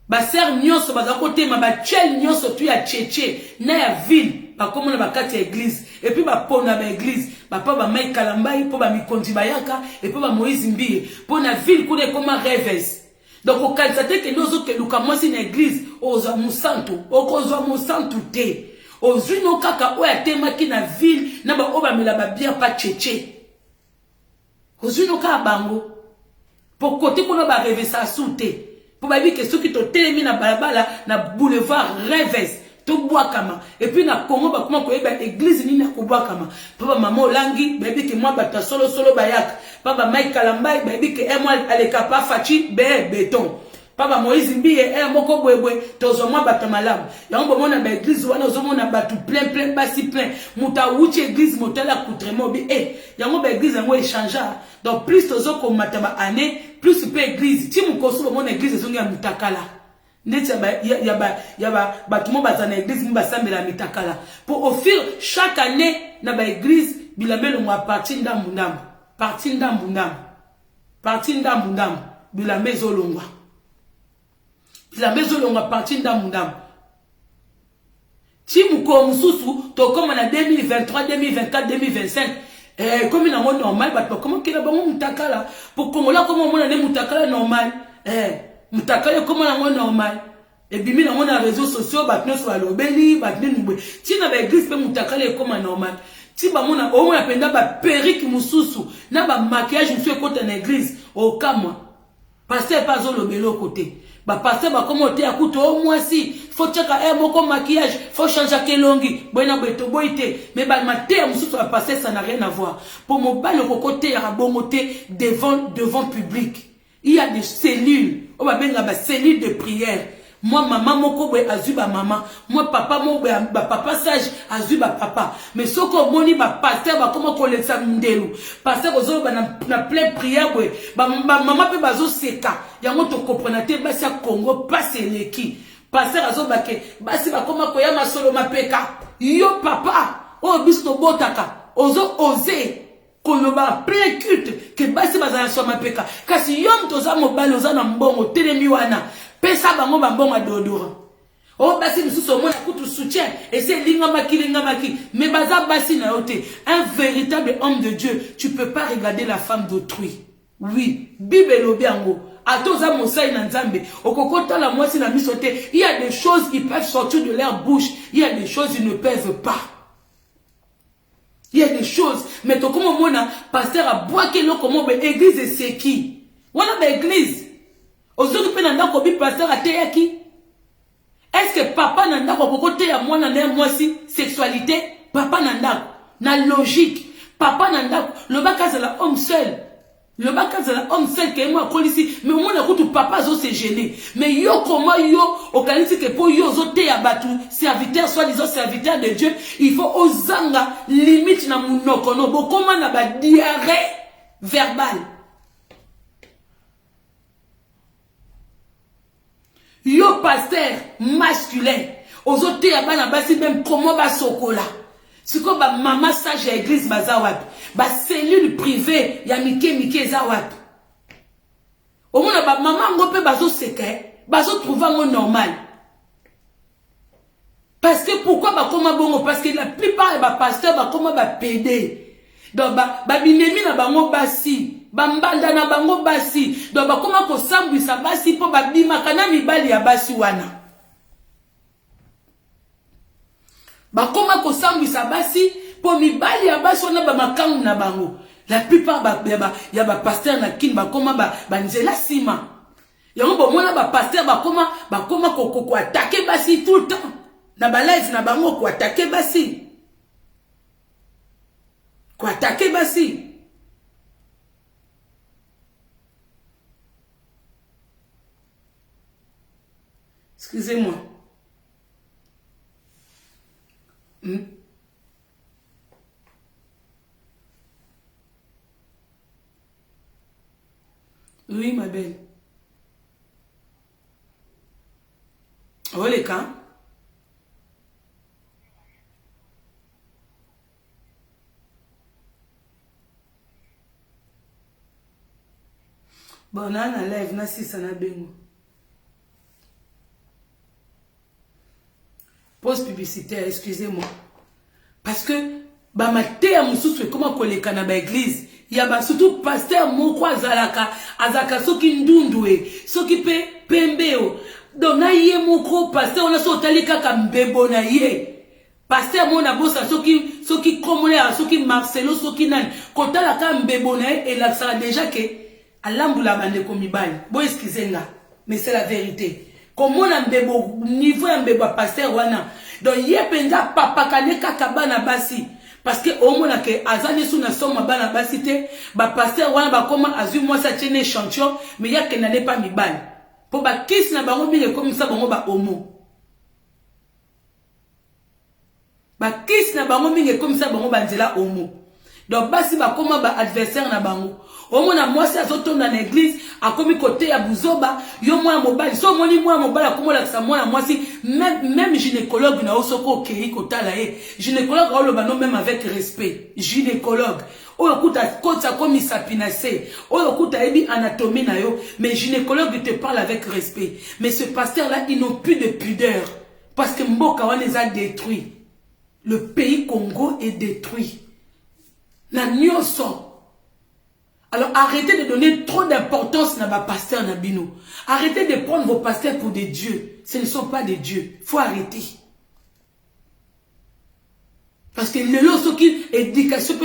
ba ser nyonso baza kotema ba chel nyonso tu ya cheche na ya ville ba komona ba kati ya église et puis ba pona ba église ba pa ba mai kalambai po ba mikonzi bayaka et puis ba Moïse Mbie po na ville kule koma rêves donc au kalsate ke nozo ke luka mwasi na église oza musantu okozwa musantu te ozwino kaka oya tema ki na ville na ba obamela ba bien pa cheche ozwino ka bango pour côté qu'on a ba rêver ça souté pour ba bi que ceux qui to telemi na balabala na boulevard Rêves to boakama et puis na Congo ba comment ko eba église ni na ko boakama papa maman olangi ba bi que moi bata solo bayaka papa Mike Kalambai ba bi que moi aleka pa fachi béton papa Moïse Mbie moko bwebwe tozo mwa bata malamu yango bomona ba église wana ozomona batu plein basi plein muta wuchi église motala coutrement bi yango ba église yango échangea donc plus tozo ko mataba année plus pe église ti mukoso bomona église zongi ya mutakala ndeti ya ba batu mo bazana église mba sambela mitakala pour offrir chaque année na ba église bilamelo mwa parti ndambu bilamezo longwa la maison longa partie ndamundam ti muko mususu to comme na 2023 2024 2025 comme na ngo normal ba comment kila bango mutakala pour kongola comme mona ne mutakala normal mutakala comme na ngo normal et bimi na ngo na réseaux sociaux ba tno so alobeli ba tno ti na ba église pe mutakala comme normal ti ba mona o mona penda ba perruque mususu na ba maquillage mususu côté na église au kamwa pasteur pas au lobelo côté ba pasteur ba comme ote akuto au moi si faut chaka moko maquillage faut changer kelongi boina beto boite mais ba mater mususu ba pasteur ça n'a rien à voir pour mon bal le côté ya bongoté devant public il y a des cellules on va benga ba cellules de prière moi maman moko boy azuba maman moi papa mo boy ba papa sage azuba papa mais soko moni ba pasteur ba comment koletsa ndelu pasteur ozo ba na plein prière boy ba maman pe bazo seka yango to comprendre te basi Congo passe leki pasteur azo ba ke basi ba comment koya masolo mapeka yo papa o bisto botaka ozo oser koloba plein culte que basi bazana so mapeka kasi yom toza mobali oza na mbongo telemi wana pesa bango bambonga dodora o basi mususu mona kutu soutien et c'est lingamaki mais baza basi na yote un véritable homme de Dieu tu peux pas regarder la femme d'autrui oui bible lobiango atoza mosai na nzambe okokota la mwasi na misote il y a des choses qui peuvent sortir de leur bouche il y a des choses ils ne peuvent pas Il y a des choses. Mais comment on a pasteur à boire que l'eau, comment l'église c'est qui? On a l'église. Aux autres pays, on a pasteur à qui? Est-ce que papa n'a pas côté à moi, moi si sexualité? Papa n'a logique. Papa n'a le bac à la homme seul. Le bac à la homme seul qui est moi ici. Mais au moins, papa s'est gêné. Mais yo, comment yo, au qualité que pour yo, zoté à battu, serviteur, soit disant serviteur de Dieu, il faut osanga, limite na mounokono, bo comment na ba diarrhée verbale. Yo, pasteur masculin, aux autres, même comment ba sokola. C'est comme ba maman sage à l'église bazawap. Ba cellule privée, ya mike zawap. Au moins, ba maman ngope bazo seke, bazo trouver un normal. Parce que pourquoi ba koma bongo? Parce que la plupart des pasteurs ba koma ba pédé. Donc ba binemi na bango basi, ba mbanda na bango basi. Donc ba koma ko sambwisa basi po ba bima kana mibali ya basi wana. Bakoma ko sambwisa basi po mibali ya basi wana ba makangu na bango. La plupart ya ba pasteur na kin bakoma ba nzela sima. Yango bo mona ba pasteur bakoma ko attaquer basi tout le temps. Na ba live na bango ko attaquer basi. Ko attaquer basi. Excusez-moi. Oui, ma belle. Oh, les cas. Bon, on a un live, na si ça n'a bengo. Pause publicitaire, excusez-moi. Parce que, bah, ma terre, mon souffle, comment qu'on les canne à l'église? Il y a surtout pasteur, mon quoi, azaka, soki ndundwe, soki pembeo. Donc, na yé, mon gros pasteur, on a sauté kaka mbebo na yé. Pasteur, mon abosa, soki komole, soki Marcelo, soki nan. Quand la ka mbebo na yé, et là, ça déjà que, à l'amboula bande komibali. Bon, excusez-moi, mais c'est la vérité. Comment on a mbebo, niveau ya mbebo pasteur wana. Donc, yé penza papa kane kaka bana basi. Parce que au moins que azane sous na somme bana basité ba pasteur wana ba koma azu moi ça tiene échantillon mais ya que n'allait pas mi ban pour ba kiss na bango bile comme ça bango ba homo ba kiss na bango bile comme ça bango ba nzela homo donc basi ba koma ba adversaire na bango au moins moi ça zoto dans l'église a commis côté ya buzoba yo moi mobile so moni moi mobile comme la ça moi si même gynécologue na osoko kei kotala e gynécologue o lo bano même avec respect gynécologue o okuta kota comme sapinase o okuta ebi anatomie na yo mais gynécologue te parle avec respect mais ce pasteur là ils n'ont plus de pudeur parce que mboka wana les a détruit le pays Congo est détruit na nyoso. Alors arrêtez de donner trop d'importance à vos pasteurs Nabino. Arrêtez de prendre vos pasteurs pour des dieux. Ce ne sont pas des dieux. Il faut arrêter. Parce que le lot qui éducation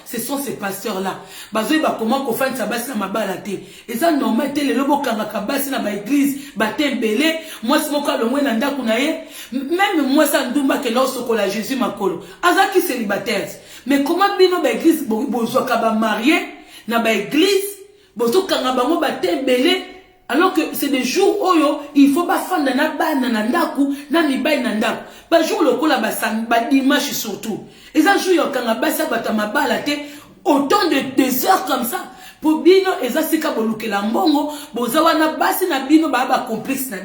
ce sont ces pasteurs-là. Bazoui ba comment qu'on fait ça basi na mabalate. Et ça normal tel le lobo kangaka basi na ba église, ba tembele, moi c'est mon cas le moins nanda kunaye. Même moi ça ndumba que lorsque la Jésus makolo. Azaki célibataire. Mais comment bino ba église bozo ka ba marié na ba église, bozo kanga bango ba tembele. Alors que c'est des jours où il faut pas faire na bana na ndaku na mibali na ndaku. Ba jour le kola ba dimanche surtout. Et ça jour yo kanga basa bata mabala te autant de 2 heures comme ça. Pour bino eza sika bolukela mbongo boza wana basi na bino ba complice na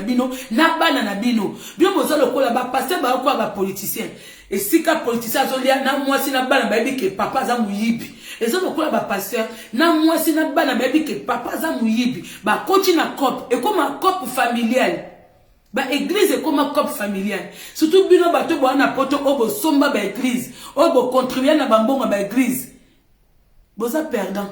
bino na bana na bino. Bio boza le kola ba passer ba kwa ba politicien. Et sika politicien azolia na mwasi na bana ba bi ke papa za muyibi. Et ça, pourquoi ba pasteur, na moi si na bana baby que papa za muyibi, ba coach na cop, et comme un cop familial. Ba église est comme un cop familial. Surtout bino bato bo na poto obo somba ba église, obo contribuer na bambonga ba église. Boza perdant.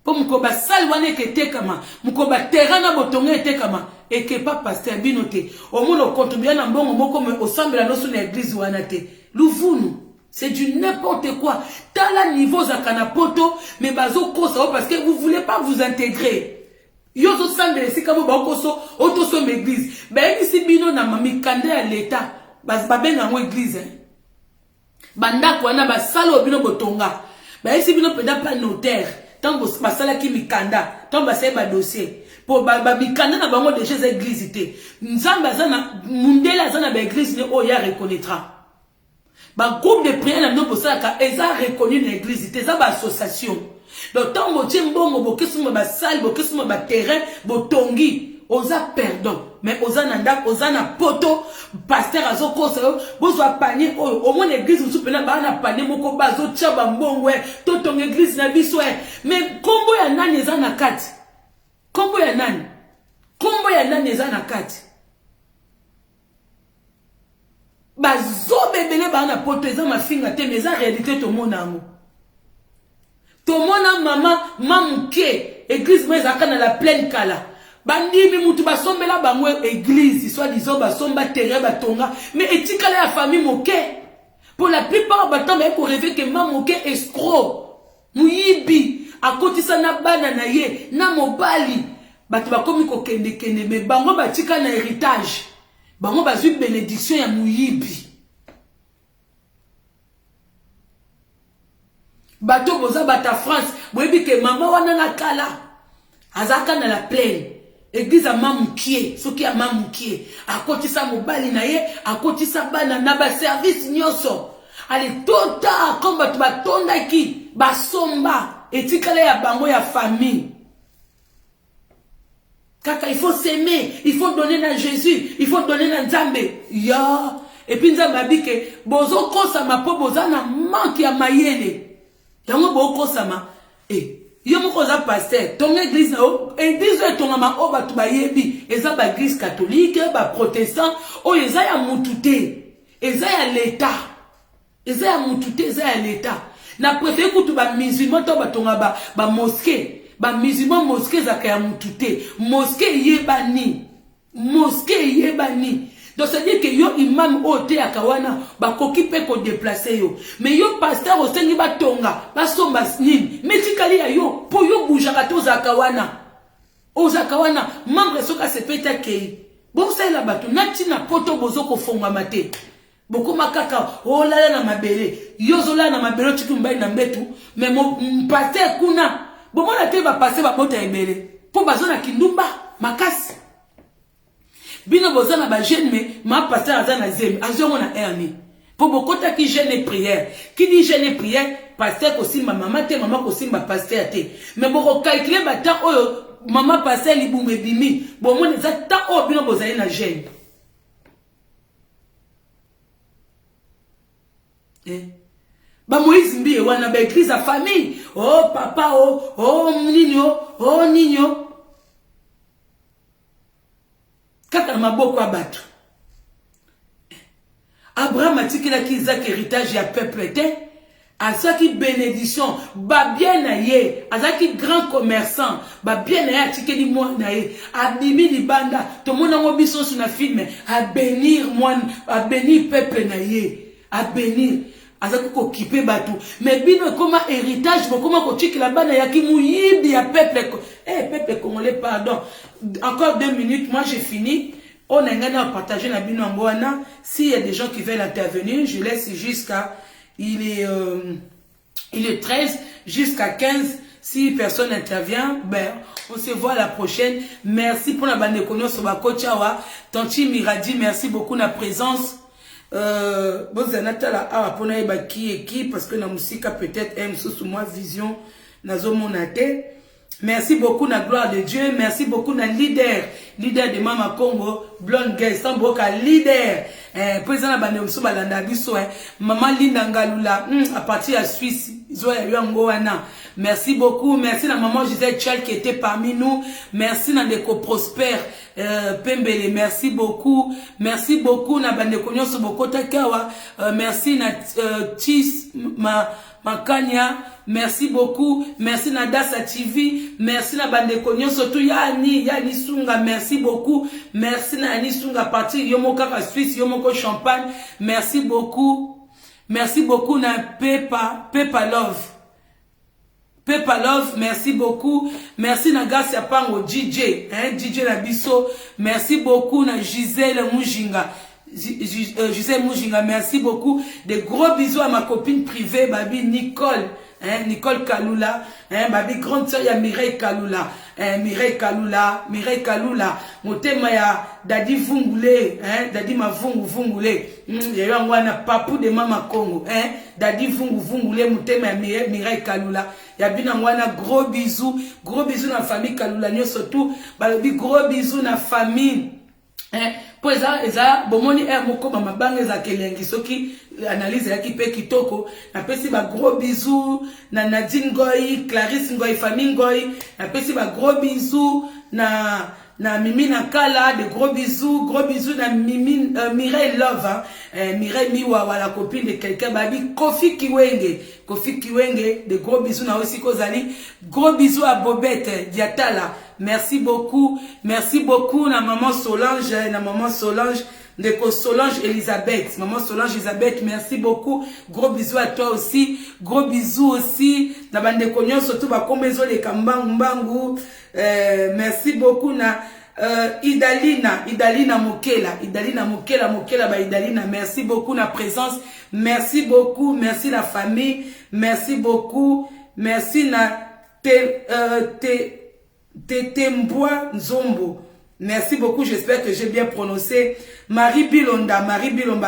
Pour mko sal wane ke tekama, mko terrain na botonga tekama et que pas pasteur binote. Au moins on contribuer na mbongo moko me au semble na nosu na église wana te. Louvunu. C'est du n'importe quoi. T'as la niveau zakana poto, mais bazo kosa parce que vous voulez pas vous intégrer. Yozo sande si kabo ba koso, auto so l'église. Ben ici bino na mami kande à l'état. Bas babe na mo église. Banda kwa na ba salo bino botonga. Ben ici bino peda pas notaire. Tant ba sala ki mikanda, tant ba se ba dossier. Pour ba mikanda na bango de chez église té. Nzamba zana mundela zana ba église ne o ya reconnaîtra. Ba groupe de prière na no bosaka eza reconnu na église té za ba association. Donc tant botie mbongo bokesuma ba salle bokesuma ba terrain botongi oza perdant mais oza nanda oza na poto pasteur azokosa yo bozwa panier au moins l'église musu pena ba na panier moko bazo tia ba mbongo to ton église na biso mais kombo ya nani eza na kati kombo ya nani eza na kati bazo bebele ba na poto eza mafinga te mais eza réalité to monango to mona mama mamuke église mais eza na la pleine kala bandimi mutu basombela bango église soit disant basomba terrain batonga mais etikala ya famille moke pour la plupart bato ba ko rêver que mamuke escroc muyibi akotisa na bana na ye na mobali bato bakomi ko kende mais bango batika na héritage bango bazui bénédiction ya muyibi bato boza bata France boyebi ke mama wana na kala azaka na la plaine église a mamukie soki a mamukie akotisa mobali na ye akotisa bana na ba service nyoso ale tota comme bato batondaki basomba etikala ya bango ya famille kaka il faut s'aimer il faut donner na Jésus il faut donner na Nzambe ya et puis Nzambe abike bozo kosa mapo boza na manque ya mayele yango boko sama yo moko za pasteur ton église na église ton ma o batu bayebi eza ba église catholique ba protestant o eza ya mutute eza ya l'état eza ya mutute eza ya l'état na préféré kutu ba musulman to batonga ba mosquée ba musulman mosquée za ka ya mutute mosquée yebani. Donc ça dit que yo imam ote akawana ba koki pe ko déplacer yo mais yo pasteur osengi batonga basomba nini metikali ya yo po yo bujaka to zakawana membre soka sepeta kei bon ça la bato natina poto bozoko fonga mate boko makaka olala na mabele yo zola na mabele tiki mbai na mbetu mais mon pasteur kuna bomona te ba passer ba bota ebele po bazona kindumba makasi bino bozana ba jeune mais ma pasteur azana zem azongo na erni pour bokota ki jeune et prière qui dit jeune et prière pasteur ko simba maman te maman ko simba pasteur te mais boko calculer ba ta oyo maman pasteur libume bimi bon mon za ta o bino bozali na jeune ba Moïse mbi wana ba église à famille oh papa oh nino kaka maboko abatu Abraham atikela ki Isaac héritage ya peuple te azaki bénédiction ba bien na ye azaki grand commerçant ba bien na ye atikeli mwana ye abimi libanda to mona ngo biso na film a bénir peuple na ye a bénir azaki ko kipe batu mais bino comment héritage comment ko tikela bana ya ki muyibi ya peuple peuple congolais pardon encore 2 minutes moi j'ai fini on a gagné à partager la bino amboana s'il y a des gens qui veulent intervenir je laisse jusqu'à il est 13 jusqu'à 15 si personne intervient ben on se voit la prochaine merci pour la bande connaissance sur Bakochawa Tanti Miradi merci beaucoup la présence Bozanatala a pona eba qui parce que la musique peut-être aime sous moi vision nazo monate. Merci beaucoup na gloire de Dieu, merci beaucoup na leader de Mama Congo, Blonde Girl, Samboka leader. Président na bande musu balanda biso Maman Linda Ngalula à partir de Suisse, zoya yango wana. Merci beaucoup, merci la maman Gisèle Tchal qui était parmi nous. Merci na Ndeko Prosper Pembele, merci beaucoup na bande konyoso bokota kawa. Merci na Tis Makanya, merci beaucoup, merci na Dasa TV, merci na bande konyoso tu yani Sunga, merci beaucoup, merci na Sunga partir Yomoko Suisse, Yomoko Champagne, merci beaucoup. Merci beaucoup na Pepa Love. Pepa Love, merci beaucoup. Merci na Garcia Pango DJ, DJ na biso. Merci beaucoup na Gisèle Mujinga. Gisèle Mujinga, merci beaucoup. Des gros bisous à ma copine privée, babi Nicole. Nicole Kalula, babi grande sœur ya Mireille Kalula, Mireille Kalula, motema ya Dadi Vungule, Dadi Vungule, ya wana papu de mama Congo, Dadi Vungule, motema ya Mireille Kalula, ya bina wana gros bisous na famille Kalula, nyo surtout, babi gros bisous na famille, po eza bomoni moko mabanga za kelengi soki analyse ya kipe kitoko na pesi ba gros bisous na Nadine Ngoy, Clarisse Ngoy, famille Ngoy, na pesi ba gros bisous na Mimi Nakala, de gros bisous na Mimi Mireille Love, Mireille Miwa, la copine de quelqu'un, babi Kofi Kiwenge, de gros bisous na aussi Kozali, gros bisous à Bobette Diatala. Merci beaucoup na maman Solange, de Solange Elisabeth, maman Solange Elisabeth, merci beaucoup, gros bisous à toi aussi, gros bisous aussi, na bande konyo surtout ba komezo le kambangu, merci beaucoup na Idalina Mokela ba Idalina, merci beaucoup na présence, merci beaucoup, merci la famille, merci beaucoup, merci na Tetemboa Nzombo. Merci beaucoup, j'espère que j'ai bien prononcé. Marie Bilomba,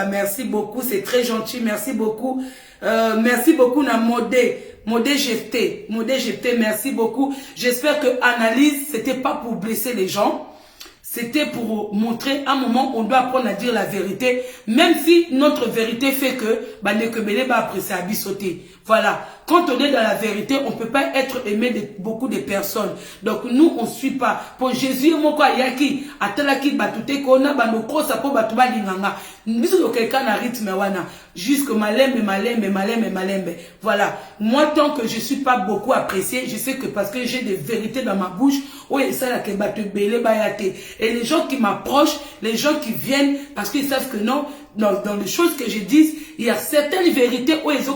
merci beaucoup, c'est très gentil, merci beaucoup. Merci beaucoup na Modé GFT, merci beaucoup. J'espère que Analyse, c'était pas pour blesser les gens. C'était pour montrer un moment on doit apprendre à dire la vérité, même si notre vérité fait que Banekebele va apprécier à bisoter. Voilà. Quand on est dans la vérité, on ne peut pas être aimé de beaucoup de personnes. Donc nous, on ne suit pas. Pour Jésus, moko yaki, atalaki batute kona banoko sapo batuba linganga. Biso quelqu'un na rythme wana. Jusque malembe. Voilà. Moi, tant que je suis pas beaucoup apprécié, je sais que parce que j'ai des vérités dans ma bouche, oui, ça là que batubele bayate. Et les gens qui m'approchent, les gens qui viennent, parce qu'ils savent que non, dans les choses que je dis, il y a certaines vérités où ils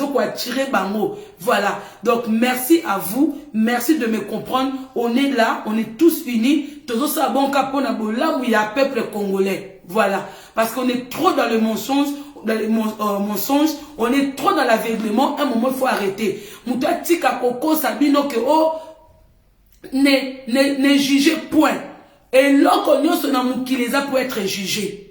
ont attiré bango. Voilà. Donc, merci à vous. Merci de me comprendre. On est là. On est tous unis. Tous ça bon capona là où il y a peuple congolais. Voilà. Parce qu'on est trop dans le mensonge. Mensonge, on est trop dans l'aveuglement. Un moment, il faut arrêter. Mouta tika koko sabino que oh, ne jugez point. Et l'autre, nous sommes pour être jugés.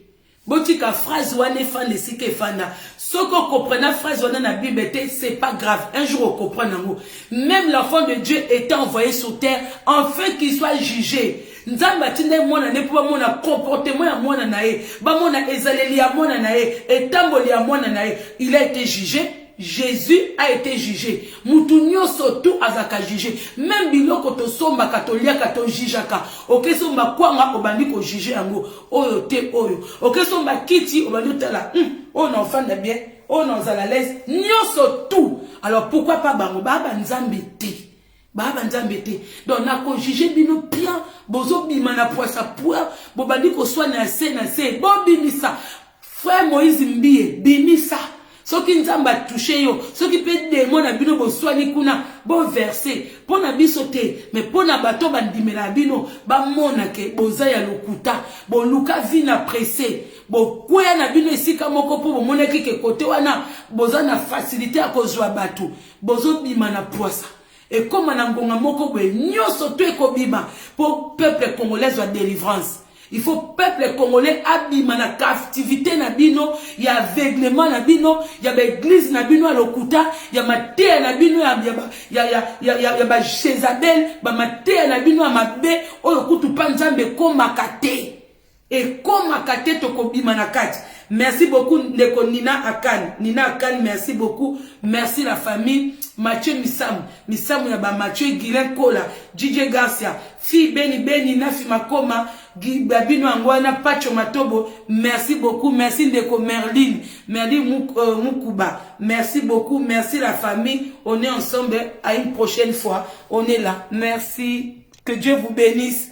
Botika phrase wane fan de sike fana. Ce qu'on comprend la phrase wane na Bible, c'est pas grave. Un jour on comprend nango. Même l'enfant de Dieu était envoyé sur terre afin qu'il soit jugé. Nzamba tinde mwana ne pour mwana comportement ya mwana nae. Ba mwana ezaleli ya mwana nae, etamboli ya mwana nae. Il a été jugé. Jésus a été jugé. Mutunyo sotu azaka jugé. Même biloko to somba katolia kato jijaka. Oke somba kwanga obandi ko jugé yango. Oyo te oyo. Oke somba kiti obandi tala. On enfant de bien. On en à l'aise. Nyoso tout. Alors pourquoi pas bango baba nzambete. Baba nzambete. Donc na ko jugé bino bien. Bozo bima na poisa poa. Bobandi ko soa na se. Bo bimisa. Frère Moïse Mbie bimisa. Ce qui nous a touché, ce qui peut démon na bino bo soigner kuna bo verser pour na bisote mais pour na bato bandimela bino ba mona ke boza ya lokuta bo luka vina pressé bo kwea na bino esika moko po bo mona ke côté wana boza na facilité à kozwa bato bozo bima na poisa et comme na ngonga moko bo nyoso to ekobima pour peuple congolais soit délivrance. Il faut peuple congolais abima na captivité na bino, il y a aveuglement na bino, il y a l'église na bino à l'okuta, il y a maté na bino il y a ba Jézabel, ba maté na bino à mabe, o lokutu panzambe komakate. Et komakate to kobima na kati. Merci beaucoup Ndeko Nina Akan. Nina Akan, merci beaucoup. Merci la famille. Mathieu Misamu ya ba Mathieu Guilin Kola, DJ Garcia, Fi Beni Nafi Makoma, Babino Angwana, Pacho Matobo. Merci beaucoup. Merci Ndeko Merlin Mukuba. Merci beaucoup. Merci la famille. On est ensemble à une prochaine fois. On est là. Merci. Que Dieu vous bénisse.